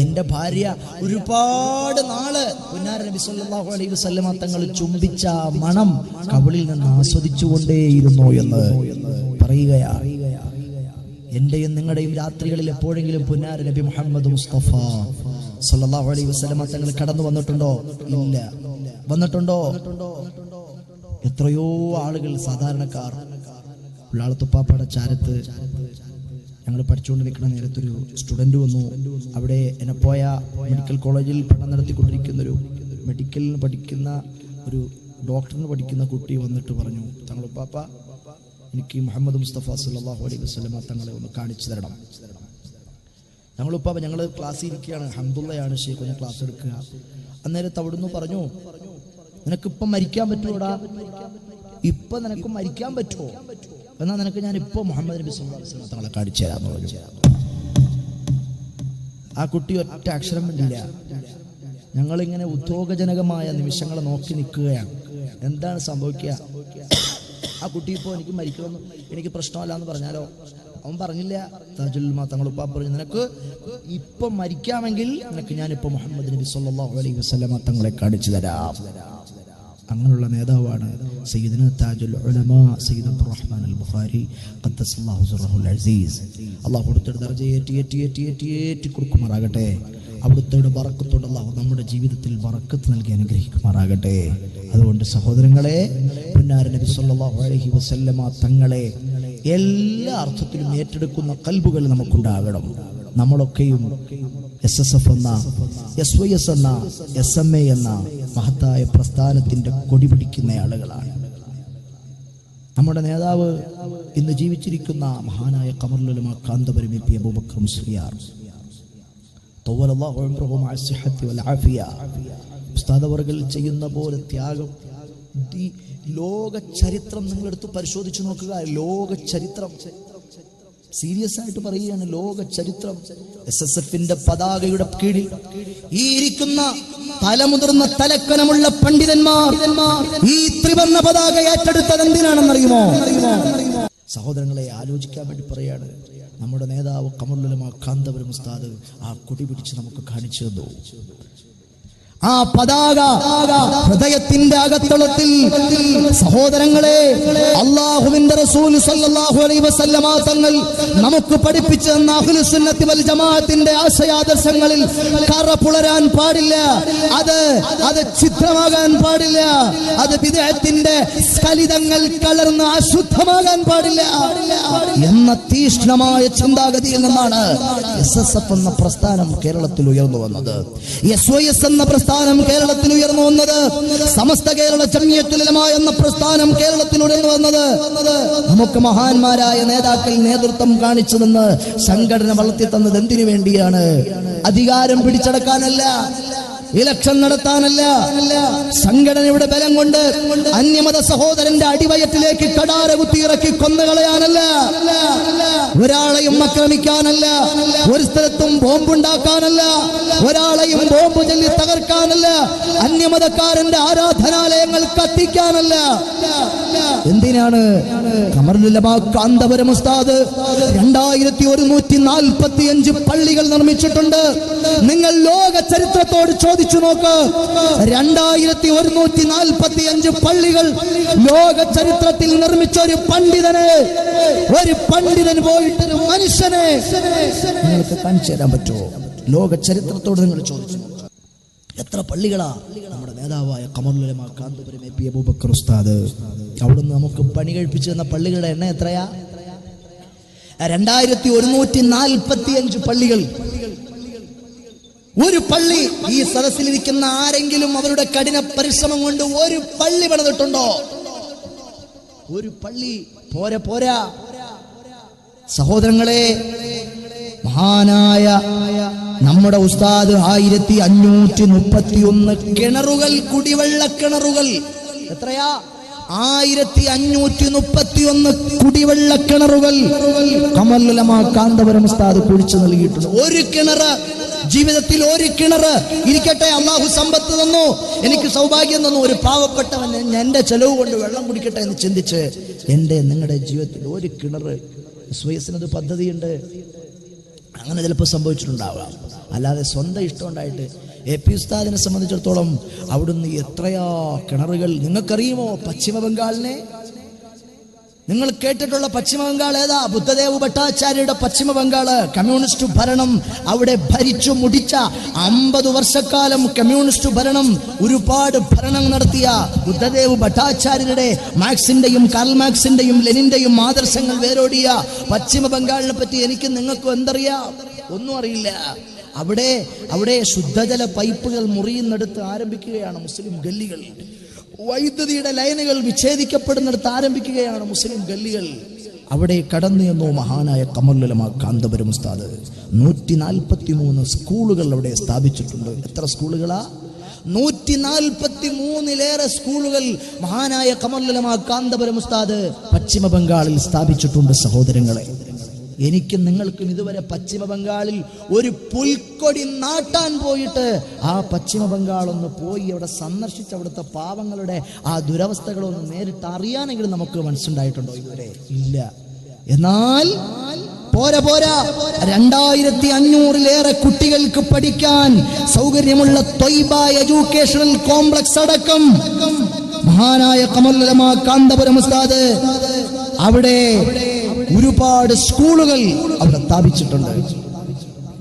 S1: എൻ്റെ ഭാര്യ ഒരുപാട് നാള് പുന്നാര നബി സല്ലല്ലാഹു അലൈഹി വസല്ലം തങ്ങൾ ചുംബിച്ച മണം കവിളിൽ നിന്ന് ആസ്വദിച്ചുകൊണ്ടേയിരുന്നു എന്ന് പറയുകയാണ്. എന്റെയും നിങ്ങളുടെയും രാത്രികളിൽ എപ്പോഴെങ്കിലും പുന്നാര നബി മുഹമ്മദ് മുസ്തഫ സല്ലല്ലാഹു അലൈഹി വസല്ലം തങ്ങൾ കടന്നു വന്നിട്ടുണ്ടോ? ഇല്ല. വന്നിട്ടുണ്ടോ? എത്രയോ ആളുകൾ, സാധാരണക്കാർ. ഉള്ളാളത്തുപ്പാപ്പയുടെ ചാരത്ത് ഞങ്ങൾ പഠിച്ചുകൊണ്ട് നിൽക്കുന്ന നേരത്തൊരു സ്റ്റുഡൻറ്റ് വന്നു. അവിടെ എന്നെപ്പോയ മെഡിക്കൽ കോളേജിൽ പഠനം നടത്തിക്കൊണ്ടിരിക്കുന്നൊരു മെഡിക്കലിന് പഠിക്കുന്ന ഒരു ഡോക്ടറിന് പഠിക്കുന്ന കുട്ടി വന്നിട്ട് പറഞ്ഞു, തങ്ങളുപ്പാപ്പ, എനിക്ക് മുഹമ്മദ് മുസ്തഫ സല്ലല്ലാഹു അലൈഹി വസല്ലം തങ്ങളെ ഒന്ന് കാണിച്ചു തരണം. ഞങ്ങളുപ്പാപ്പ, ഞങ്ങൾ ക്ലാസ്സിൽ ഇരിക്കുകയാണ്, ഹംദുള്ളയാണ് ഷെയ്ഖ്, ഞാൻ ക്ലാസ് എടുക്കുക. അന്നേരത്ത് അവിടുന്ന് പറഞ്ഞു, നിനക്കിപ്പം മരിക്കാൻ പറ്റുമോടാ? ഇപ്പം നിനക്ക് മരിക്കാൻ പറ്റുമോ? എന്നാൽ നിനക്ക് ഞാൻ ഇപ്പോൾ മുഹമ്മദ് നബി സല്ലല്ലാഹു അലൈഹി വസല്ലം തങ്ങളെ കാണിച്ചു തരാമെന്ന് പറഞ്ഞു. ആ കുട്ടി ഒറ്റ അക്ഷരം വേണ്ടിയില്ല. ഞങ്ങളിങ്ങനെ ഉദ്യോഗജനകമായ നിമിഷങ്ങളെ നോക്കി നിൽക്കുകയാണ്. എന്താണ് സംഭവിക്കുക? ആ കുട്ടി ഇപ്പോൾ എനിക്ക് മരിക്കണമെന്ന്, എനിക്ക് പ്രശ്നമല്ല എന്ന് പറഞ്ഞാലോ? അവൻ പറഞ്ഞില്ല. താജുൽ ഉലമ തങ്ങളുപ്പ പറഞ്ഞു, നിനക്ക് ഇപ്പം മരിക്കാമെങ്കിൽ നിനക്ക് ഞാനിപ്പോൾ മുഹമ്മദ് നബി സല്ലല്ലാഹു അലൈഹി വസല്ലം തങ്ങളെ കാണിച്ചു തരാം. അങ്ങനെയുള്ള നേതാവാണ് സയ്യിദുനാ താജുൽ ഉലമാ സയ്യിദ് അബ്ദുറഹ്മാൻ അൽ ബുഖാരി ഖദ്ദസല്ലാഹു സിർറഹുൽ അസീസ്. അല്ലാഹു അവിടുത്തെ ദർജ ഏറ്റി കൊടുക്കുമാറാകട്ടെ. അവിടുത്തെ ബറക്കത്തോട് അല്ലാഹു നമ്മുടെ ജീവിതത്തിൽ ബറക്കത്ത് നൽകി അനുഗ്രഹിക്കുമാറാകട്ടെ. അതുകൊണ്ട് സഹോദരങ്ങളെ, പുന്നാര നബി സല്ലല്ലാഹു അലൈഹി വസല്ലമ തങ്ങളെ എല്ലാ അർത്ഥത്തിലും ഏറ്റെടുക്കുന്ന ഖൽബുകൾ നമുക്കുണ്ടാകണം. നമ്മളൊക്കെയും SSF എന്ന SYS എന്ന SMA എന്ന മഹത്തായ പ്രസ്ഥാനത്തിന്റെ കൊടി പിടിക്കുന്ന ആളുകളാണ്. നമ്മുടെ നേതാവ് ഇന്ന് ജീവിച്ചിരിക്കുന്ന മഹാനായ ഖമറുൽ ഉലമാ കാന്തപുരം പി അബൂബക്കർ മുസ്ലിയാർ തവല്ലല്ലാഹു അംറഹു മഅ സിഹ്ഹത്തി വൽ ആഫിയ ഉസ്താദ് അവർകൾ ചെയ്യുന്ന പോലെ ത്യാഗം ലോക ചരിത്രം നിങ്ങളെടുത്ത് പരിശോധിച്ചു നോക്കുക. ലോക ചരിത്രം സീരിയസ് ആയിട്ട് പറയുകയാണ്. ലോക ചരിത്രം SSFന്റെ പതാകയുടെ കീഴിൽ ഈ ഇരിക്കുന്ന തലമുതിർന്ന തലക്കനമുള്ള പണ്ഡിതന്മാർ ഈ ത്രിവർണ്ണ പതാക ഏറ്റെടുത്തത് എന്തിനാണെന്നറിയുമോ? സഹോദരങ്ങളെ, ആലോചിക്കാൻ വേണ്ടി പറയാണ്. നമ്മുടെ നേതാവ് ഖമറുൽ ഉലമാ കാന്തപുരം ഉസ്താദ് ആ കൊടി പിടിച്ച് നമുക്ക് കാണിച്ചു തന്നു. ആ പതാക ഹൃദയത്തിന്റെ അകത്തളത്തിൽ സഹോദരങ്ങളെ, അല്ലാഹുവിന്റെ റസൂൽ സല്ലല്ലാഹു അലൈഹി വസല്ലമ തങ്ങൾ നമുക്ക് പഠിപ്പിച്ചു തന്ന അഹ്ലുസ് സുന്നത്തി വൽ ജമാഅത്തിന്റെ ആശയാദർശങ്ങളിൽ കറ പുളരാൻ പാടില്ല. അത് ചിത്രമാകാൻ പാടില്ല. അത് ബിദ്അത്തിന്റെ സ്ഖലിതങ്ങൾ കലർന്ന് അശുദ്ധമാകാൻ പാടില്ല എന്ന തീക്ഷ്ണമായ ചിന്താഗതിയിൽ നിന്നാണ് SSF എന്ന പ്രസ്ഥാനം കേരളത്തിൽ ഉയർന്നു വന്നത്. SYS എന്ന പ്രസ്ഥാനം കേരളത്തിൽ ഉയർന്നു വന്നത്, സമസ്ത കേരള ജംഇയ്യത്തുൽ ഉലമാ എന്ന പ്രസ്ഥാനം കേരളത്തിൽ ഉയർന്നു വന്നത്, നമുക്ക് മഹാന്മാരായ നേതാക്കൾ നേതൃത്വം കാണിച്ചു തന്ന് സംഘടന വളർത്തി തന്നത് എന്തിനു വേണ്ടിയാണ്? അധികാരം പിടിച്ചടക്കാനല്ല, ഇലക്ഷൻ നടത്താനല്ല. സംഘടനയുടെ ബലം കൊണ്ട് അന്യമത സഹോദരന്റെ അടിവയറ്റിലേക്ക് കടാര കുത്തിയിറക്കി കൊന്നുകളയാനല്ല, ഒരാളെയും ആക്രമിക്കാനല്ല, ഒരു സ്ഥലത്തും ബോംബുണ്ടാക്കാനല്ല, ഒരാളെയും ബോംബ് ചൊല്ലി തകർക്കാനല്ല, അന്യമതക്കാരന്റെ ആരാധനാലയങ്ങൾ കത്തിക്കാനല്ല. എന്തിനാണ്? ഖമറുൽ ഉലമാ കാന്തപുരം ഉസ്താദ് 2145 പള്ളികൾ നിർമ്മിച്ചിട്ടുണ്ട്. നിങ്ങൾ ലോക ചരിത്രത്തോട് ചോദിച്ചു നോക്ക്. 2145 പള്ളികൾ ലോക ചരിത്രത്തിൽ നിർമ്മിച്ച ഒരു പണ്ഡിതന് പോയിട്ടൊരു മനുഷ്യനെ നിങ്ങൾക്ക് കാണിച്ചു തരാൻ പറ്റുമോ? ലോക ചരിത്രത്തോട് നിങ്ങൾ ചോദിച്ചു നോക്ക്. എത്ര പള്ളികളാ നമ്മുടെ നേതാവായ ഖമറുൽ ഉലമാ കാന്തപുരം പി അബൂബക്കർ ഉസ്താദ് അവിടുന്ന് നമുക്ക് പണി കഴിപ്പിച്ചു തന്ന പള്ളികളുടെ എണ്ണം എത്രയാ? 2145 പള്ളികൾ. ഒരു പള്ളി ഈ സദസ്സിലിരിക്കുന്ന ആരെങ്കിലും അവരുടെ കഠിന പരിശ്രമം കൊണ്ട് ഒരു പള്ളി പണിതിട്ടുണ്ടോ? ഒരു പള്ളി പോരാ. സഹോദരങ്ങളെ, മഹാനായ നമ്മുടെ ഉസ്താദ് 1531 കിണറുകൾ, കുടിവെള്ള കിണറുകൾ. എത്രയാ? 1531 കുടിവെള്ള കിണറുകൾ ഖമറുൽ ഉലമാ കാന്തപുരം ഉസ്താദ് കുഴിച്ചു നൽകിയിട്ടുണ്ട്. ഒരു കിണറ്, ജീവിതത്തിൽ ഒരു കിണറ് ഇരിക്കട്ടെ. അള്ളാഹു സമ്പത്ത് തന്നു, എനിക്ക് സൗഭാഗ്യം തന്നു, ഒരു പാവപ്പെട്ടവൻ എന്റെ ചെലവ് കൊണ്ട് വെള്ളം കുടിക്കട്ടെ എന്ന് ചിന്തിച്ച് നിങ്ങളുടെ ജീവിതത്തിൽ ഒരു കിണറ് സ്വയസിനത് പദ്ധതിയുണ്ട്. അങ്ങനെ ചിലപ്പോൾ സംഭവിച്ചിട്ടുണ്ടാവാം. അല്ലാതെ സ്വന്തം ഇഷ്ടം ഉണ്ടായിട്ട് AP ഉസ്താദിനെ സംബന്ധിച്ചിടത്തോളം അവിടുന്ന് എത്രയാ കിണറുകൾ. നിങ്ങൾക്കറിയുമോ പശ്ചിമ ബംഗാളിനെ? നിങ്ങൾ കേട്ടിട്ടുള്ള പശ്ചിമ ബംഗാൾ ഏതാ? ബുദ്ധദേവ് ഭട്ടാചാര്യയുടെ പശ്ചിമ ബംഗാള്. കമ്മ്യൂണിസ്റ്റ് ഭരണം അവിടെ ഭരിച്ചു മുടിച്ച 50 വർഷക്കാലം കമ്മ്യൂണിസ്റ്റ് ഭരണം, ഒരുപാട് ഭരണം നടത്തിയ ബുദ്ധദേവ് ഭട്ടാചാര്യരുടെ മാർക്സിന്റെയും കാർൽ മാർക്സിന്റെയും ലെനിന്റെയും ആദർശങ്ങൾ വേരോടിയ പശ്ചിമ ബംഗാളിനെ പറ്റി എനിക്ക് നിങ്ങൾക്കും എന്തറിയാം? ഒന്നും അറിയില്ല. അവിടെ ശുദ്ധജല പൈപ്പുകൾ മുറിയുന്നിടത്ത് ആരംഭിക്കുകയാണ് മുസ്ലിം ഗല്ലികൾ. വൈദ്യുതിയുടെ ലൈനുകൾ വിച്ഛേദിക്കപ്പെടുന്നിടത്ത് ആരംഭിക്കുകയാണ് മുസ്ലിം ഗല്ലികൾ. അവിടെ കടന്നു എന്നോ മഹാനായ ഖമറുൽ ഉലമാ കാന്തപുരം ഉസ്താദ് 143 സ്കൂളുകൾ അവിടെ സ്ഥാപിച്ചിട്ടുണ്ട്. എത്ര സ്കൂളുകളാ? 143ലേറെ സ്കൂളുകൾ മഹാനായ ഖമറുൽ ഉലമാ കാന്തപുരം ഉസ്താദ് പശ്ചിമ ബംഗാളിൽ സ്ഥാപിച്ചിട്ടുണ്ട്. സഹോദരങ്ങളെ, എനിക്കും നിങ്ങൾക്കും ഇതുവരെ പശ്ചിമ ബംഗാളിൽ ഒരു പുൽക്കൊടി നാട്ടാൻ പോയിട്ട് ആ പശ്ചിമ ബംഗാളൊന്ന് പോയി അവിടെ സന്ദർശിച്ച് അവിടുത്തെ പാവങ്ങളുടെ ആ ദുരവസ്ഥകളൊന്ന് നേരിട്ട് അറിയാനെങ്കിലും നമുക്ക് മനസ്സുണ്ടായിട്ടുണ്ടോ? ഇതുവരെ ഇല്ല. എന്നാൽ പോരാ 2500ലേറെ കുട്ടികൾക്ക് പഠിക്കാൻ സൗകര്യമുള്ള ത്വയ്ബ എഡ്യൂക്കേഷണൽ കോംപ്ലക്സ് അടക്കം മഹാനായ ഖമറുൽ കാന്തപുരം ഉസ്താദ് അവിടെ ഒരുപാട് സ്കൂളുകൾ അവിടെ സ്ഥാപിച്ചിട്ടുണ്ട്.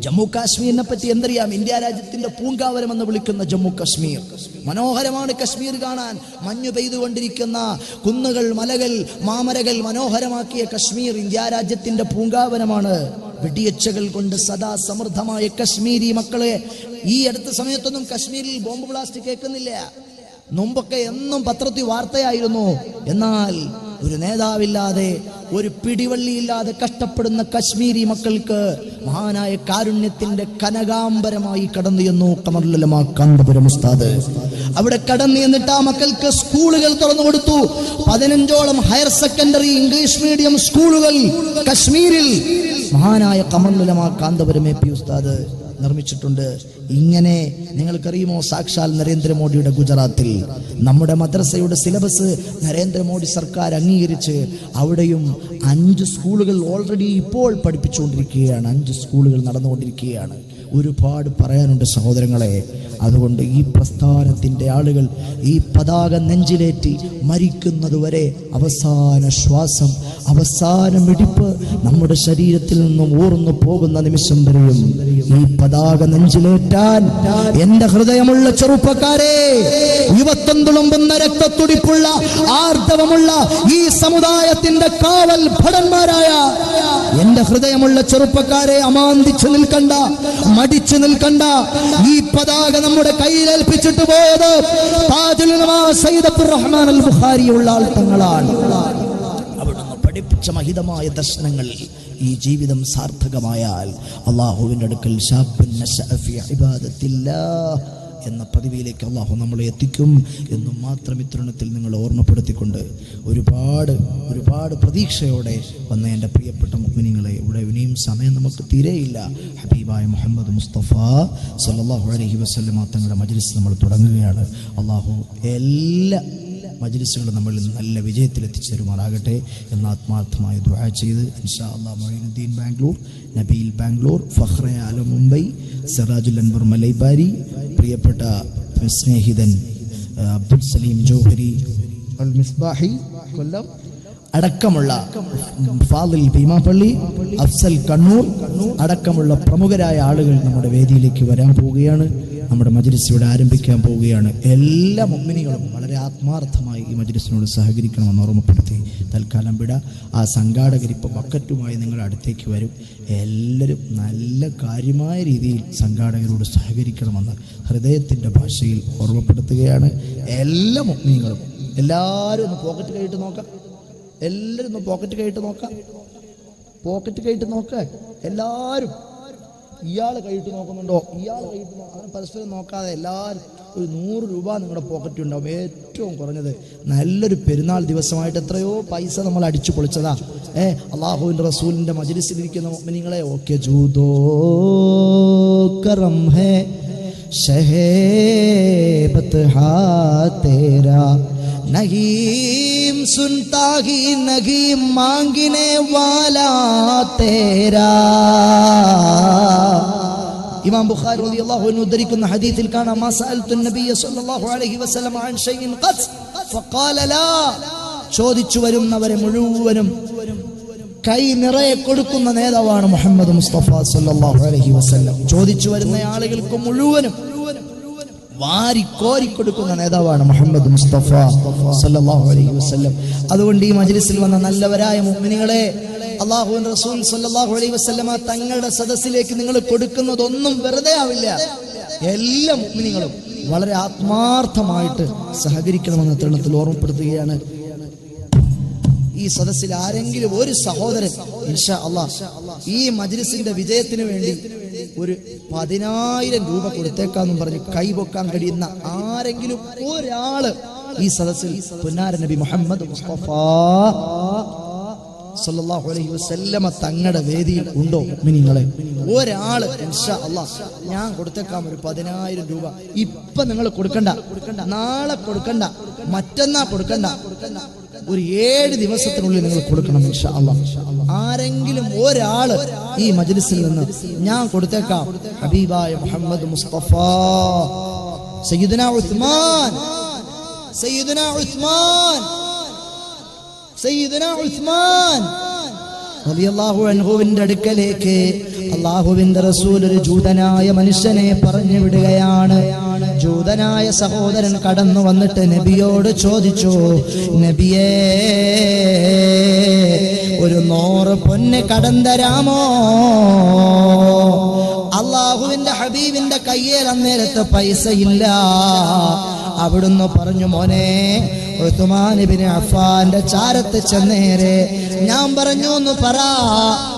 S1: ജമ്മു കാശ്മീരിനെ പറ്റി എന്തറിയാം? ഇന്ത്യ രാജ്യത്തിന്റെ പൂങ്കാവനം എന്ന് വിളിക്കുന്ന ജമ്മു കാശ്മീർ മനോഹരമാണ്. കശ്മീർ കാണാൻ മഞ്ഞു പെയ്തുകൊണ്ടിരിക്കുന്ന കുന്നുകൾ, മലകൾ, മാമരകൾ മനോഹരമാക്കിയ കശ്മീർ ഇന്ത്യ രാജ്യത്തിന്റെ പൂങ്കാവനമാണ്. വെടിയച്ചകൾ കൊണ്ട് സദാ സമൃദ്ധമായ കശ്മീരി മക്കളെ. ഈ അടുത്ത സമയത്തൊന്നും കശ്മീരിൽ ബോംബ് ബ്ലാസ്റ്റ് കേൾക്കുന്നില്ല. മുമ്പൊക്കെ എന്നും പത്രത്തിൽ വാർത്തയായിരുന്നു. എന്നാൽ ഒരു നേതാവില്ലാതെ, ഒരു പിടിവള്ളിയില്ലാതെ കഷ്ടപ്പെടുന്ന കശ്മീരി മക്കൾക്ക് മഹാനായ കാരുണ്യത്തിന്റെ കനകാംബരമായി കടന്നു ചെന്നു ഖമറുൽ ഉലമാ കാന്തപുരം ഉസ്താദ്. അവിടെ കടന്നു എന്നിട്ട് ആ മക്കൾക്ക് സ്കൂളുകൾ തുറന്നു കൊടുത്തു. 15ഓളം ഹയർ സെക്കൻഡറി ഇംഗ്ലീഷ് മീഡിയം സ്കൂളുകൾ കശ്മീരിൽ മഹാനായ ഖമറുൽ ഉലമാ കാന്തപുരം എ പി ഉസ്താദ് നിർമ്മിച്ചിട്ടുണ്ട്. ഇങ്ങനെ നിങ്ങൾക്കറിയുമോ, സാക്ഷാൽ നരേന്ദ്രമോദിയുടെ ഗുജറാത്തിൽ നമ്മുടെ മദ്രസയുടെ സിലബസ് നരേന്ദ്രമോദി സർക്കാർ അംഗീകരിച്ച് അവിടെയും 5 സ്കൂളുകൾ ഓൾറെഡി ഇപ്പോൾ പഠിപ്പിച്ചുകൊണ്ടിരിക്കുകയാണ്. 5 സ്കൂളുകൾ നടന്നുകൊണ്ടിരിക്കുകയാണ്. ഒരുപാട് പറയാനുണ്ട് സഹോദരങ്ങളെ. അതുകൊണ്ട് ഈ പ്രസ്ഥാനത്തിൻ്റെ ആളുകൾ ഈ പതാക നെഞ്ചിലേറ്റി മരിക്കുന്നതുവരെ അവസാന ശ്വാസം, അവസാന മിടിപ്പ് നമ്മുടെ ശരീരത്തിൽ നിന്നും ഊർന്നു പോകുന്ന നിമിഷം വരെയും ഈ പതാക നെഞ്ചിലേറ്റാൻ എന്റെ ഹൃദയമുള്ള ചെറുപ്പക്കാരെ, യുവത്വം തുളുമ്പുന്ന രക്തത്തുടിപ്പുള്ള ആർദ്രവമുള്ള ഈ സമുദായത്തിന്റെ കാവൽ ഭടന്മാരായ എന്റെ ഹൃദയമുള്ള ചെറുപ്പക്കാരെ, അമാന്തിച്ചു നിൽക്കണ്ട, മടിച്ചു നിൽക്കണ്ട. ഈ പതാക നമ്മുടെ കയ്യിലേൽപ്പിച്ചിട്ട് പോയത് താജുൽ ഉലമാ സയ്യിദ് അബ്ദുറഹ്മാൻ അൽ ബുഖാരിയുള്ള ആൾ തങ്ങളാണ്. അവിടുന്ന് പഠിപ്പിച്ച മഹിതമായ ദർശനങ്ങൾ ഈ ജീവിതം സാർത്ഥകമായാൽ അല്ലാഹുവിന്റെ അടുക്കൽ ശാബുൻ നശഅ ഫീ ഇബാദത്തില്ലാഹ് എന്ന പദവിയിലേക്ക് അല്ലാഹു നമ്മളെ എത്തിക്കും എന്നും മാത്രം ഇത്തരുണത്തിൽ നിങ്ങൾ ഓർമ്മപ്പെടുത്തിക്കൊണ്ട് ഒരുപാട് പ്രതീക്ഷയോടെ വന്ന എൻ്റെ പ്രിയപ്പെട്ട മുഅ്മിനീങ്ങളെ, ഇവിടെ ഇനിയും സമയം നമുക്ക് തീരെയില്ല. ഹബീബായ മുഹമ്മദ് മുസ്തഫ സല്ലല്ലാഹു അലൈഹി വസല്ലമ തങ്ങളുടെ മജ്ലിസ് നമ്മൾ തുടങ്ങുകയാണ്. അല്ലാഹു എല്ലാ മജ്ലിസുകളും നമ്മളിൽ നല്ല വിജയത്തിലെത്തിച്ചു തരുമാറാകട്ടെ എന്ന് ആത്മാർത്ഥമായി ദുആ ചെയ്ത് ഇൻഷാ അല്ലാഹ് മൊയ്നുദ്ദീൻ ബാംഗ്ലൂർ, നബീൽ ബാംഗ്ലൂർ, ഫഖ്റെ ആലം മുംബൈ, സിറാജുൽ അൻവർ മലൈബാരി, പ്രിയപ്പെട്ട സ്നേഹിതൻ അബ്ദുൽ സലീം ജൗഹരി അൽ മിസ്ബാഹി കൊല്ലം അടക്കമുള്ള ഫാദിൽ ഭീമാപ്പള്ളി, അഫ്സൽ കണ്ണൂർ അടക്കമുള്ള പ്രമുഖരായ ആളുകൾ നമ്മുടെ വേദിയിലേക്ക് വരാൻ പോവുകയാണ്. നമ്മുടെ മജ്ലിസ് ഇവിടെ ആരംഭിക്കാൻ പോവുകയാണ്. എല്ലാ മുഅ്മിനീങ്ങളും വളരെ ആത്മാർത്ഥമായി ഈ മജ്ലിസിനോട് സഹകരിക്കണമെന്ന് ഓർമ്മപ്പെടുത്തി തൽക്കാലം വിട. ആ സംഘാടകരിപ്പോൾ ബക്കറ്റുമായി നിങ്ങളുടെ അടുത്തേക്ക് വരും. എല്ലാവരും നല്ല കാര്യമായ രീതിയിൽ സംഘാടകരോട് സഹകരിക്കണമെന്ന് ഹൃദയത്തിൻ്റെ ഭാഷയിൽ ഓർമ്മപ്പെടുത്തുകയാണ്. എല്ലാ മുഅ്മിനീങ്ങളും എല്ലാവരും ഒന്ന് പോക്കറ്റ് കൈയിട്ട് നോക്കാം. എല്ലാവരും ഒന്ന് പോക്കറ്റ് കൈയിട്ട് നോക്കാം. പോക്കറ്റ് കൈയിട്ട് നോക്കുക. എല്ലാവരും ഇയാൾ കൈയിട്ട് നോക്കുന്നുണ്ടോ, ഇയാൾ കൈയിട്ട് അങ്ങനെ പരസ്പരം നോക്കാതെ എല്ലാവരും ഒരു 100 രൂപ നിങ്ങളുടെ പോക്കറ്റ് ഉണ്ടാവും. ഏറ്റവും കുറഞ്ഞത് നല്ലൊരു പെരുന്നാൾ ദിവസമായിട്ട് എത്രയോ പൈസ നമ്മൾ അടിച്ചു പൊളിച്ചതാ. അള്ളാഹുവിൻ്റെ റസൂലിൻ്റെ മജ്ലിസിലിരിക്കുന്ന മുഅ്മിനീങ്ങളെ, ഓക്കെ ജൂദോ കറം ഹേ ശഹേബത് ഹാ തേരാ നഹീം സുൻതാ ഹി നഹീം മാംഗിനെ വാലാ തേരാ. ഇമാം ബുഖാരി റളിയല്ലാഹു അൻഹു ഉദ്ധരിക്കുന്ന ഹദീസിൽ കാണാം, മാ സഅൽതു നബിയ സ്വല്ലല്ലാഹു അലൈഹി വസല്ലം അൻ ഷൈഇൻ ഖദ് ഫഖാല ലാ. ചോദിച്ചു വരുന്നവരെ മുഴുവനും കൈ നിറയെ കൊടുക്കുന്ന നേതാവാണ് മുഹമ്മദ് മുസ്തഫ സ്വല്ലല്ലാഹു അലൈഹി വസല്ലം. ചോദിച്ചു വരുന്ന ആളുകൾക്ക് മുഴുവനും വാരി കൊടുക്കുന്ന നേതാവാണ് മുഹമ്മദ് മുസ്തഫ സല്ലല്ലാഹു അലൈഹി വസല്ലം. അതുകൊണ്ട് ഈ മജ്ലിസിൽ വന്ന നല്ലവരായ മുഅ്മിനീങ്ങളെ, അല്ലാഹുവിന്റെ റസൂൽ സല്ലല്ലാഹു അലൈഹി വസല്ലമ തങ്ങളുടെ സദസ്സിലേക്ക് നിങ്ങൾ കൊടുക്കുന്നതൊന്നും വെറുതെ ആവില്ല. എല്ലാ മുഅ്മിനീങ്ങളും വളരെ ആത്മാർത്ഥമായിട്ട് സഹകരിക്കണമെന്ന തരുണത്തിൽ ഓർമ്മപ്പെടുത്തുകയാണ്. ഈ സദസ്സിൽ ആരെങ്കിലും ഒരു സഹോദരൻ ഇൻഷാ അല്ലാഹ് ഈ മജ്ലിസിന്റെ വിജയത്തിന് വേണ്ടി ഒരു 10,000 രൂപ കൊടുത്തേക്കാന്നും പറഞ്ഞ് കൈപൊക്കാൻ കഴിയുന്ന ആരെങ്കിലും ഒരാള് ഈ സദസ്സിൽ പുന്നാര നബി മുഹമ്മദ് മുസ്തഫ സല്ലല്ലാഹു അലൈഹി വസല്ലമ തങ്ങളുടെ വേദിയിൽ ഉണ്ടോ മുഅ്മിനീങ്ങളെ? ഒരാള് ഇൻഷാ അല്ലാഹ് ഞാൻ കൊടുത്തേക്കാം ഒരു 10,000 രൂപ. ഇപ്പൊ നിങ്ങൾ കൊടുക്കണ്ട, നാളെ കൊടുക്കണ്ട, മറ്റന്നാ കൊടുക്കണ്ട, ഒരു 7 ദിവസത്തിനുള്ളിൽ നിങ്ങൾ കൊടുക്കണം ഇൻഷാ അല്ലാഹ്. ആരെങ്കിലും ഒരാള് ഈ മജ്ലിസിൽ നിന്ന് ഞാൻ കൊടുത്തേക്കാം, ഹബീബായ മുഹമ്മദ് മുസ്തഫ സയ്യിദുനാ ഉസ്മാൻ സയ്യിദുനാ ഉസ്മാൻ റളിയല്ലാഹു അൻഹുവിന്റെ അടുക്കലേക്ക് അല്ലാഹുവിന്റെ റസൂൽ ഒരു ജൂതനായ മനുഷ്യനെ പറഞ്ഞു വിടുകയാണ്. ജൂതനായ സഹോദരൻ കടന്നു വന്നിട്ട് നബിയോട് ചോദിച്ചു, നബിയേ, ഒരു 100 പൊന്ന് കടം തരാമോ? അല്ലാഹുവിന്റെ ഹബീബിന്റെ കയ്യിൽ അന്നേരത്ത് പൈസ ഇല്ല. അവിടുന്ന് പറഞ്ഞു, മോനെ, ഉസ്മാൻ ഇബ്നു അഫ്ഫാന്റെ ചാരത്ത് ചെന്നേരെ ഞാൻ പറഞ്ഞു എന്ന് പറ,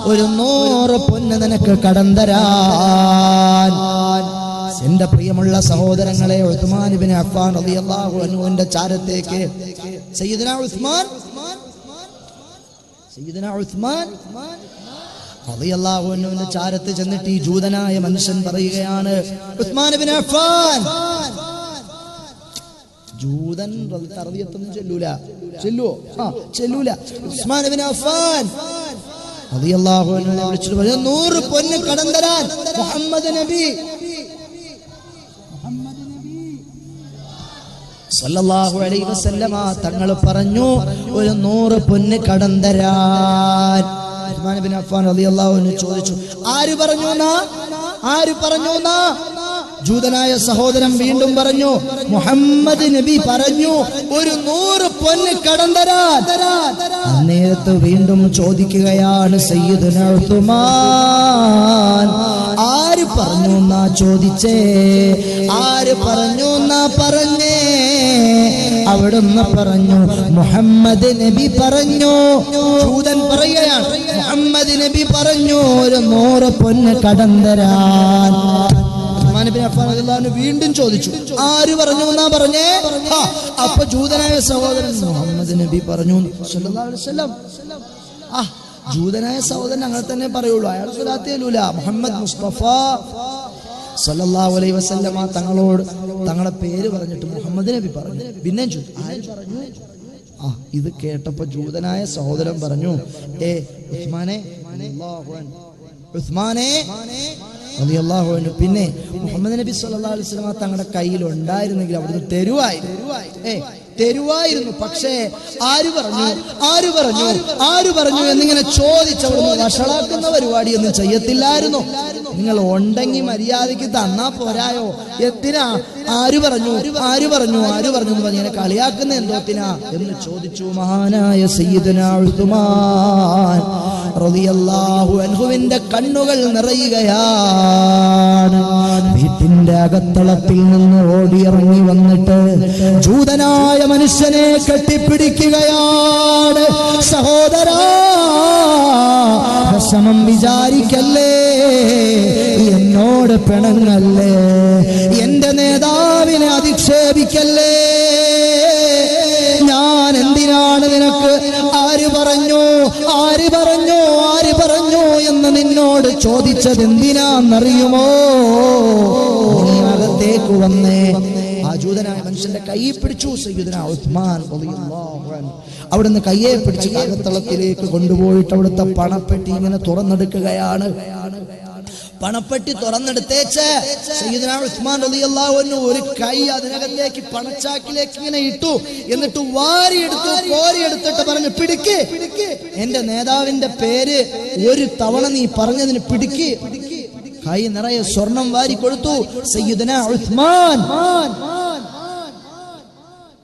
S1: ഒരു 100 പൊന്ന് നിനക്ക് കടം തരാൻ. എന്റെ പ്രിയമുള്ള സഹോദരങ്ങളെ, ഉസ്മാൻ ഇബ്നു അഫ്ഫാൻ റളിയല്ലാഹു അൻഹുവിന്റെ ചാരത്തേക്ക് സയ്യിദുനാ ഉസ്മാൻ റളിയല്ലാഹു അൻഹുവിന്റെ ചാരത്ത് ചെന്നിട്ട് ഈ ജൂതനായ മനുഷ്യൻ പറയുകയാണ്, ഉസ്മാൻ ഇബ്നു അഫ്ഫാൻ. ജൂതൻ തർബിയത്തൊന്നും ചെല്ലൂല. ഉസ്മാൻ ഇബ്നു അഫ്ഫാൻ റളിയല്ലാഹു അൻഹുവിനെ വിളിച്ചിട്ട് പറഞ്ഞു, 100 പൊന്ന് കടം തരാൻ മുഹമ്മദ് നബി സല്ലല്ലാഹു അലൈഹി വസല്ലമ തങ്ങൾ പറഞ്ഞു, ഒരു 100 പൊന്ന് കടം തരാൻ. ഉസ്മാൻ ഇബ്നു അഫ്ഫാൻ റളിയല്ലാഹു അൻഹു ചോദിച്ചു, ആര് പറഞ്ഞു? ജൂതനായ സഹോദരൻ വീണ്ടും പറഞ്ഞു, മുഹമ്മദ് നബി പറഞ്ഞു, ഒരു 100 പൊന്ന് കടം തരാൻ. അന്നേരത്ത് വീണ്ടും ചോദിക്കുകയാണ് സയ്യിദുനാ ഉസ്മാൻ, ആര് പറഞ്ഞു എന്നാ ചോദിച്ചേ? ആര് പറഞ്ഞു എന്നാ പറഞ്ഞേ? അവിടുന്ന് പറഞ്ഞു, മുഹമ്മദ് നബി പറഞ്ഞു. ജൂതൻ പറയുകയാണ്, മുഹമ്മദ് നബി പറഞ്ഞു, ഒരു 100 പൊന്ന് കടം തരാൻ. ഉസ്മാൻ ഇബ്നു അഫ്ഫാൻ റളിയല്ലാഹു അൻഹു വീണ്ടും ചോദിച്ചു, ആര് പറഞ്ഞു എന്നാ പറഞ്ഞേ? അപ്പൊ ജൂതനായ സഹോദരൻ മുഹമ്മദ് നബി പറഞ്ഞു സല്ലല്ലാഹു അലൈഹി വസല്ലം. ജൂതനായ സഹോദരൻ അങ്ങനെ തന്നെ പറയുള്ളൂ, അയാൾ സ്വലാത്ത് ചൊല്ലൂല. മുഹമ്മദ് മുസ്തഫ സല്ലല്ലാഹു അലൈഹി വസല്ലമ തങ്ങളോട് തങ്ങളെ പേര് പറഞ്ഞിട്ട് മുഹമ്മദ് നബി പറഞ്ഞു. പിന്നെ ആര് പറഞ്ഞു? ഇത് കേട്ടപ്പോ ജൂതനായ സഹോദരൻ പറഞ്ഞു, ഉസ്മാനെ റളിയല്ലാഹു അൻഹു, പിന്നെ മുഹമ്മദ് നബി സല്ലല്ലാഹു അലൈഹി വസല്ലമ തങ്ങളുടെ കയ്യിൽ ഉണ്ടായിരുന്നെങ്കിൽ അവിടുന്ന് തരുവായിരുന്നു. പക്ഷേ ആര് പറഞ്ഞു എന്നിങ്ങനെ ചോദിച്ചവിടുന്ന് വഷളാക്കുന്ന പരിപാടിയൊന്നും ചെയ്യത്തില്ലായിരുന്നു. നിങ്ങൾ ഉണ്ടെങ്കിൽ മര്യാദയ്ക്ക് തന്നാ പോരായോ? എന്തിനാ ആര് പറഞ്ഞു എന്ന് പറഞ്ഞ് കളിയാക്കുന്ന എന്തോത്തിനാ എന്ന് ചോദിച്ചു. മഹാനായ സയ്യിദുനാ ഉസ്മാൻ റളിയല്ലാഹു അൻഹുവിന്റെ കണ്ണുകൾ നിറയുകയാണ്. വീട്ടിന്റെ അകത്തളത്തിൽ നിന്ന് ഓടിയിറങ്ങി വന്നിട്ട് ജൂതനായ മനുഷ്യനെ കെട്ടിപ്പിടിക്കുകയാണ്. സഹോദരാ, വിഷമം വിചാരിക്കല്ലേ, എന്നോട് പിണങ്ങല്ലേ, എന്റെ നേതാവിനെ അധിക്ഷേപിക്കല്ലേ. ഞാൻ എന്തിനാണ് നിനക്ക് ആര് പറഞ്ഞു എന്ന് നിന്നോട് ചോദിച്ചത് എന്തിനാന്നറിയുമോ? അകത്തേക്ക് വന്നേ. ആ ജൂതനായ മനുഷ്യന്റെ കൈ പിടിച്ചു സയ്യിദുനാ ഉസ്മാൻ റളിയല്ലാഹു അൻഹു. അവിടുന്ന് കയ്യെ പിടിച്ച് അകത്തളത്തിലേക്ക് കൊണ്ടുപോയിട്ട് അവിടുത്തെ പണപ്പെട്ടി ഇങ്ങനെ തുറന്നെടുക്കുകയാണ്. പണപ്പെട്ടി തുറന്നെടുത്തേച്ച് സയ്യിദുനാ ഉസ്മാൻ റളിയല്ലാഹു അൻഹു ഒരു കൈ അതിനകത്തേക്ക് പണച്ചാക്കിലേക്ക് ഇങ്ങനെ ഇട്ടു. എന്നിട്ട് കോരിയെടുത്തിട്ട് പറഞ്ഞു, പിടിക്ക്, എന്റെ നേതാവിന്റെ പേര് ഒരു തവണ നീ പറഞ്ഞതിന് പിടിക്ക്. കൈ നിറയെ സ്വർണം വാരി കൊടുത്തു സയ്യിദുനാ ഉസ്മാൻ.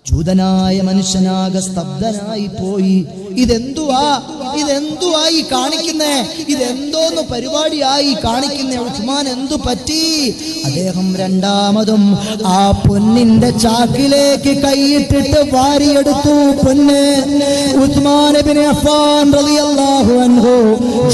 S1: ജൂതനായ മനുഷ്യനാകെ സ്തബ്ധനായി പോയി. ഇതെന്തുവാ ഈ കാണിക്കുന്നേ? ഇതെന്തോന്ന് പരിപാടിയായി കാണിക്കുന്നേ? ഉസ്മാൻ എന്തു പറ്റി? അദ്ദേഹം രണ്ടാമതും ആ പൊന്നിന്റെ ചാക്കിലേക്ക് കൈയിട്ടിട്ട് വാരിയെടുത്തു പൊന്ന്. ഉസ്മാൻ ഇബ്നു അഫ്ഫാൻ റളിയല്ലാഹു അൻഹു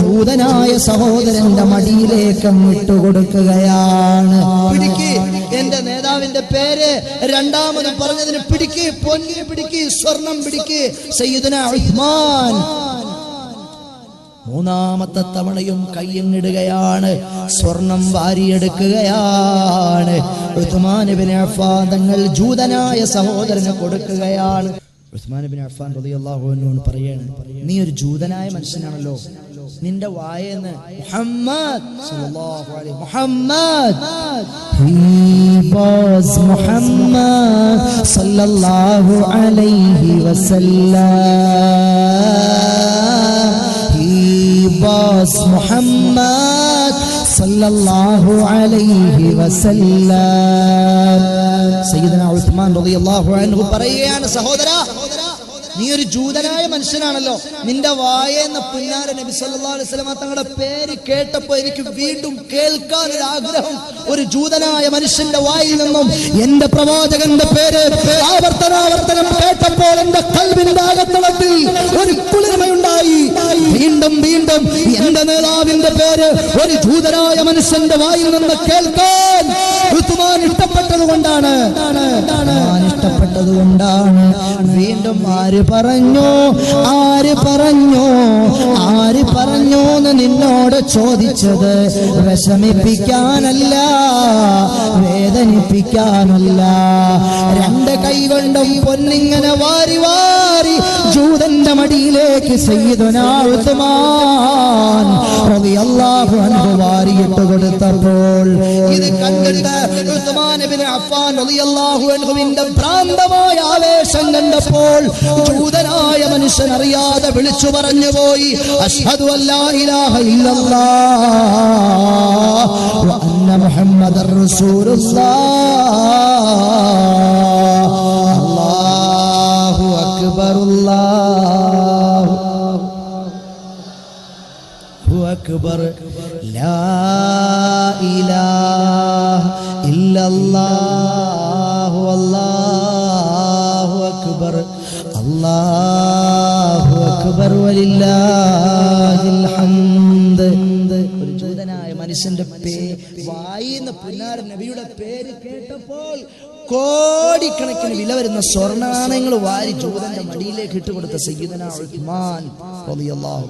S1: ജൂതനായ സഹോദരന്റെ മടിയിലേക്ക് ഇട്ടുകൊടുക്കുകയാണ്. പിടിക്ക്, എന്റെ നേതാവിന്റെ പേര് രണ്ടാമത് പറഞ്ഞതിന് പിടിക്ക്, പൊന്ന് പിടിക്ക്, സ്വർണം പിടിക്ക് സയ്യിദുനാ ഉസ്മാൻ. മൂന്നാമത്തെ തവണയും കയ്യങ്ങിടുകയാണ്, സ്വർണം വാരിയെടുക്കുകയാണ്. ഉസ്മാൻ ഇബ്നു അഫ്ഫാൻ തങ്ങൾ ജൂതനായ സഹോദരന് കൊടുക്കുകയാണ്. ഉസ്മാൻ ഇബ്നു അഫ്ഫാൻ റളിയല്ലാഹു അൻഹു പറയാണ്, നീ ഒരു ജൂതനായ മനുഷ്യനാണല്ലോ, നിന്റെ വായെന്ന് മുഹമ്മദ് സല്ലല്ലാഹു അലൈഹി Muhammad was Muhammad sallallahu alayhi wasallam. He was Muhammad sallallahu alayhi wasallam. Sayyidina Uthman radiyallahu anhu പറയുകയാണ്, സഹോദരാ, നീ ഒരു ജൂതനായ മനുഷ്യനാണല്ലോ, നിന്റെ വായെന്ന പുന്നാര നബി സല്ലല്ലാഹു അലൈഹി വസല്ലം തങ്ങളുടെ പേര് കേട്ടപ്പോൾ എനിക്ക് വീണ്ടും കേൾക്കാൻ ഒരു ആഗ്രഹം. ഒരു ജൂതനായ മനുഷ്യന്റെ വായിൽ നിന്നും എന്റെ പ്രവാചകന്റെ പേര് ആവർത്തനാവർത്തനം കേട്ടപ്പോൾ എന്റെ ഖൽബിന്റെ അകത്തളത്തിൽ ഒരു കുളിർമയുണ്ടായി. വീണ്ടും വീണ്ടും എന്റെ നേതാവിന്റെ പേര് ഒരു ജൂതനായ മനുഷ്യന്റെ വായിൽ നിന്ന് കേൾക്കാൻ ഉസ്മാൻ ഇഷ്ടപ്പെട്ടത് കൊണ്ടാണ്. വീണ്ടും ആര് പറഞ്ഞു എന്ന് നിന്നോട് ചോദിച്ചത് വിഷമിപ്പിക്കാനല്ല, വേദനിപ്പിക്കാനല്ല. രണ്ട് കൈകൊണ്ടും പൊന്നിങ്ങനെ വാരി വാരി ജൂതന്റെ മടിയിലേക്ക് സയ്യിദുനാ ഉസ്മാൻ റളിയല്ലാഹു അൻഹു വാരിയിട്ട് കൊടുത്തപ്പോൾ ഇത് കണ്ടിട്ട് ഉസ്മാൻ ഇബ്നു അഫ്ഫാൻ റളിയല്ലാഹു അൻഹുവിന്റെ ഭ്രാന്തമായ ആവേശം കണ്ടപ്പോൾ ജൂതനായ മനുഷ്യൻ അറിയാതെ വിളിച്ചു പറഞ്ഞു പോയി, അഷ്ഹദു അല്ലാ ഇലാഹ ഇല്ലല്ലാഹ് വ അന്ന മുഹമ്മദർ റസൂലുള്ളാഹ്. അല്ലാഹു അക്ബർ, അല്ലാഹു അക്ബർ, ലാ ഇലാഹ ഇല്ലല്ലാഹു അല്ലാഹു അക്ബർ, അല്ലാഹു അക്ബർ വലില്ലാഹിൽ ഹംദ്. ഒരു ജൂതനായ മനുഷ്യന്റെ വായിന്ന് പുന്നാര നബിയുടെ പേര് കേട്ടപ്പോൾ കോടിക്കണക്കിന് വില വരുന്ന സ്വർണ്ണാണയങ്ങൾ വാരി ജൂതന്റെ മടിയിലേക്ക് ഇട്ടുകൊടുത്ത സയ്യിദുനാ ഉസ്മാൻ റളിയല്ലാഹു.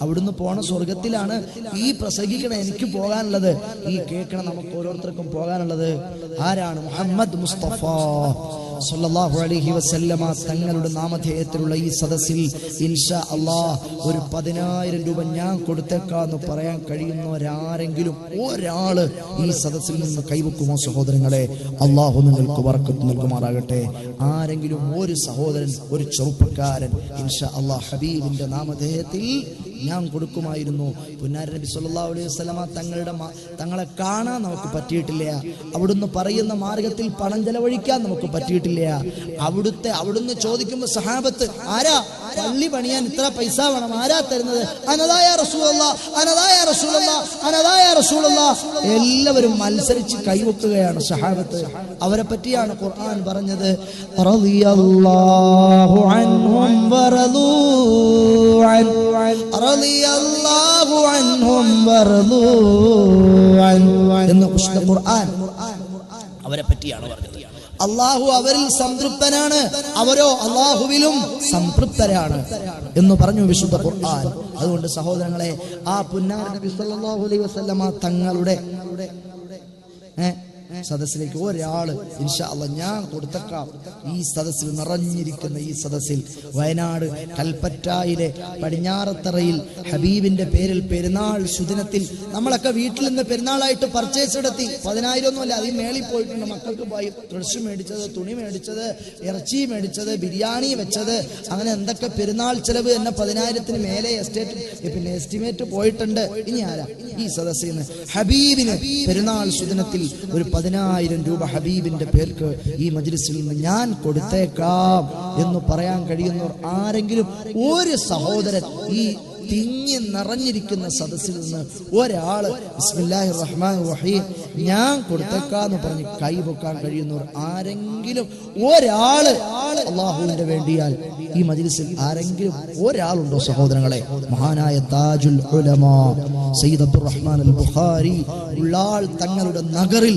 S1: അവിടുന്ന് പോണ സ്വർഗത്തിലാണ് ഈ പ്രസംഗിക്കണ എനിക്ക് പോകാനുള്ളത്, ഈ കേൾക്കണ നമുക്ക് ഓരോരുത്തർക്കും പോകാനുള്ളത്. ആരാണ്? മുഹമ്മദ് മുസ്തഫ സല്ലല്ലാഹു അലൈഹി വസല്ലമ തങ്ങളുടെ നാമധേയത്തിലുള്ള ഈ സദസ്സിൽ ഇൻഷാ അല്ലാഹ് ഒരു 10,000 രൂപ ഞാൻ കൊടുത്തേക്കാന്ന് പറയാൻ കഴിയുന്നവരാരെങ്കിലും ഒരാള് ഈ സദസ്സിൽ നിന്ന് കൈവെക്കുമോ സഹോദരങ്ങളെ? അല്ലാഹു നിങ്ങൾക്ക് ബർക്കത്ത് നൽകുമാറാകട്ടെ. ആരെങ്കിലും ഒരു സഹോദരൻ, ഒരു ചെറുപ്പക്കാരൻ ഇൻഷാ അല്ലാഹ് ഹബീബിന്റെ നാമധേയത്തിൽ ഞാൻ കൊടുക്കുമായിരുന്നു. പുന്നാര നബി സല്ലല്ലാഹു അലൈഹി വസല്ലമ തങ്ങളെ കാണാൻ നമുക്ക് പറ്റിയിട്ടില്ല, അവിടുന്ന് പറയുന്ന മാർഗത്തിൽ പണം ചെലവഴിക്കാൻ നമുക്ക് പറ്റിയിട്ടില്ല. അവിടുന്ന് ചോദിക്കുമ്പോൾ സഹാബത്ത്, ആരാ പള്ളി പണിയാൻ ഇത്ര പൈസ വേണം, ആരാ തരുന്നത്? അനദായ റസൂലുള്ളാഹ്, അനദായ റസൂലുള്ളാഹ്, അനദായ റസൂലുള്ളാഹ്. എല്ലാവരും മത്സരിച്ച് കൈവെക്കുകയാണ് സഹാബത്ത്. അവരെ പറ്റിയാണ് ഖുർആൻ പറഞ്ഞത്, റളിയല്ലാഹു അൻഹും വറദൂ അൻ, റളിയല്ലാഹു അൻഹും വറദൂ അൻ എന്ന് വിശുദ്ധ ഖുർആൻ അവരെ പറ്റിയാണ് പറഞ്ഞത്. അള്ളാഹു അവരിൽ സംതൃപ്തനാണ്, അവരോ അള്ളാഹുവിലും സംതൃപ്തരാണ് എന്ന് പറഞ്ഞു വിശുദ്ധ ഖുർആൻ. അതുകൊണ്ട് സഹോദരങ്ങളെ, ആ പുന്നാര നബി സല്ലല്ലാഹു അലൈഹി വസല്ലമ തങ്ങളുടെ സദസ്സിലേക്ക് ഒരാള് ഇൻഷാ അല്ലാഹ് ഞാൻ കൊടുത്തേക്കാം. ഈ സദസ്സിൽ നിറഞ്ഞിരിക്കുന്ന ഈ സദസ്സിൽ വയനാട് കൽപ്പറ്റയിലെ പടിഞ്ഞാറത്തറയിൽ ഹബീബിന്റെ പേരിൽ പെരുന്നാൾ സുദിനത്തിൽ നമ്മളൊക്കെ വീട്ടിൽ നിന്ന് പെരുന്നാളായിട്ട് പർച്ചേസ് നടത്തി. 10,000 ഒന്നുമല്ല, അതിൽ മേളിൽ പോയിട്ടുണ്ട്. മക്കൾക്ക് ഡ്രസ്സ് മേടിച്ചത്, തുണി മേടിച്ചത്, ഇറച്ചി മേടിച്ചത്, ബിരിയാണി വെച്ചത്, അങ്ങനെ എന്തൊക്കെ പെരുന്നാൾ ചെലവ് തന്നെ 10,000-ന് മേലെ എസ്റ്റിമേറ്റ് പോയിട്ടുണ്ട്. ഇനി ആരാ ഈ സദസ്സിൽ നിന്ന് ഹബീബിന് പെരുന്നാൾ സുദിനത്തിൽ ഒരു 10,000 രൂപ ഹബീബിന്റെ പേർക്ക് ഈ മജ്ലിസിൽ നിന്ന് ഞാൻ കൊടുത്തേക്കാം എന്ന് പറയാൻ കഴിയുന്നവർ ആരെങ്കിലും ഒരു സഹോദരൻ ഈ തിങ്ങി നിറഞ്ഞിരിക്കുന്ന സദസ്സിൽ നിന്ന് ഒരാള് ബിസ്മില്ലാഹിർ റഹ്മാനിർ റഹീം ഞാൻ കൊടുത്തേക്കാന്ന് പറഞ്ഞ് കൈപൊക്കാൻ കഴിയുന്നവർ ആരെങ്കിലും ഒരാള് അള്ളാഹുവിന്റെ വേണ്ടിയാൽ ഈ മജ്ലിസിൽ ആരെങ്കിലും ഒരാളുണ്ടോ സഹോദരങ്ങളെ? മഹാനായ താജുൽ ഉലമാ സയ്യിദ് അബ്ദുറഹ്മാൻ അൽ ബുഖാരി ഉള്ളാൾ തങ്ങളുടെ നഗറിൽ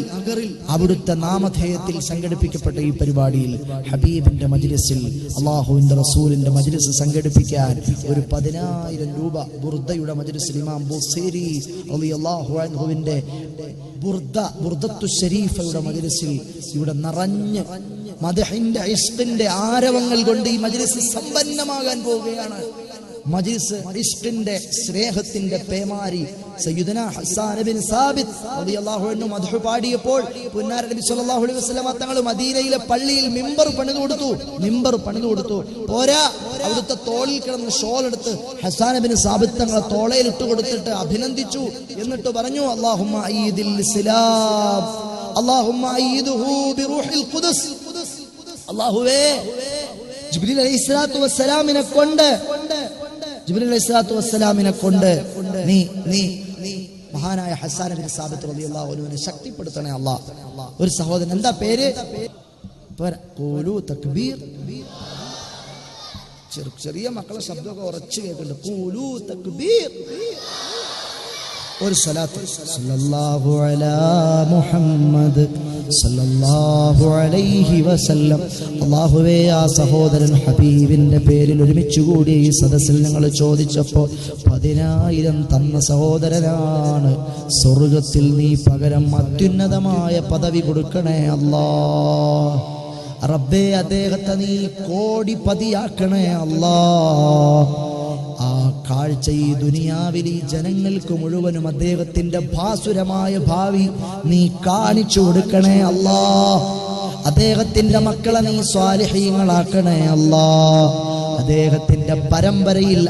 S1: അവിടുത്തെ നാമധേയത്തിൽ സംഘടിപ്പിക്കപ്പെട്ട ഈ പരിപാടിയിൽ ഹബീബിന്റെ മജ്ലിസിൽ അള്ളാഹുവിന്റെ റസൂലിന്റെ മജ്ലിസ് സംഘടിപ്പിക്കാൻ ഒരു 10,000 രൂപ ബുർദയുടെ മജ്ലിസിൽ ഇമാം ബുസൈരി റളിയല്ലാഹു അൻഹുവിന്റെ ബുർദത്തു ശരീഫയുടെ മജ്ലിസിൽ ഇവിടെ നിറഞ്ഞ് മദ്ഹിന്റെ ഇഷ്ഖിന്റെ ആരവങ്ങൾ കൊണ്ട് ഈ മജ്ലിസ് സമ്പന്നമാകാൻ പോവുകയാണ്. മജ്ലിസ് ഇഷ്കിന്റെ സ്നേഹത്തിന്റെ പേമാരി സയ്യിദുനാ ഹസ്സാൻ ഇബ്നു സാബിത്ത് റളിയല്ലാഹു അൻഹു മദ്ഹു പാടിയപ്പോൾ പുന്നാര നബി സല്ലല്ലാഹു അലൈഹി വസല്ലം തങ്ങൾ മദീനയിലെ പള്ളിയിൽ മിമ്പർ പണിതു കൊടുത്തു. പോരാ, അവിടുത്തെ തോളിൽ കിടന്ന ഷോൾ എടുത്ത് ഹസ്സാൻ ഇബ്നു സാബിത്ത് തങ്ങളെ തോളയിൽ ഇട്ട് കൊടുത്തിട്ട് അഭിനന്ദിച്ചു. എന്നിട്ട് പറഞ്ഞു, അല്ലാഹുമ്മ അയ്യിദിൽ ഇസ്ലാം, അല്ലാഹുമ്മ അയ്യിദുഹു ബിറൂഹിൽ ഖുദ്സ്. അല്ലാഹുവേ, ജിബ്രീൽ അലൈഹിസ്സലാത്തു വസ്സലാമിനെ കൊണ്ട് നീ മഹാനായ ഹസ്സാൻ ഇബ്നു സാബിത്ത് റളിയല്ലാഹു അൻഹുവിനെ ശക്തിപ്പെടുത്തണേ അല്ലാഹ്. ഒരു സഹോദരൻ, എന്താ പേര്? ഖൂലു തക്ബീർ. ചെറിയ മക്കളെ ശബ്ദമൊക്കെ ഉറച്ചു കേൾക്കുന്നുണ്ട്. ഖൂലു തക്ബീർ. ഒരു സ്വലാത്ത് സല്ലല്ലാഹു അലാ മുഹമ്മദ് സല്ലല്ലാഹു അലൈഹി വസല്ലം. അല്ലാഹുവേ, ആ സഹോദരൻ ഹബീബിന്റെ പേരിൽ ഒരുമിച്ച് കൂടി ഈ സദസ്സിൽ ഞങ്ങൾ ചോദിച്ചപ്പോൾ 10,000 തന്ന സഹോദരനാണ്. സ്വർഗത്തിൽ നീ പകരം അത്യുന്നതമായ പദവി കൊടുക്കണേ അല്ലാഹ്. റബ്ബേ, അദ്ദേഹത്തെ നീ കോടിപതിയാക്കണേ അല്ലാഹ്. ആ കാഴ്ച ഈ ദുനിയാവിൽ ഈ ജനങ്ങൾക്ക് മുഴുവനും അദ്ദേഹത്തിന്റെ ഭാസുരമായ ഭാവി നീ കാണിച്ചു കൊടുക്കണേ അല്ലാഹ്. അദ്ദേഹത്തിന്റെ മക്കളെ നീ സ്വാലിഹീങ്ങളാക്കണേ അല്ലാഹ്. അദ്ദേഹത്തിന്റെ പരമ്പരയിൽ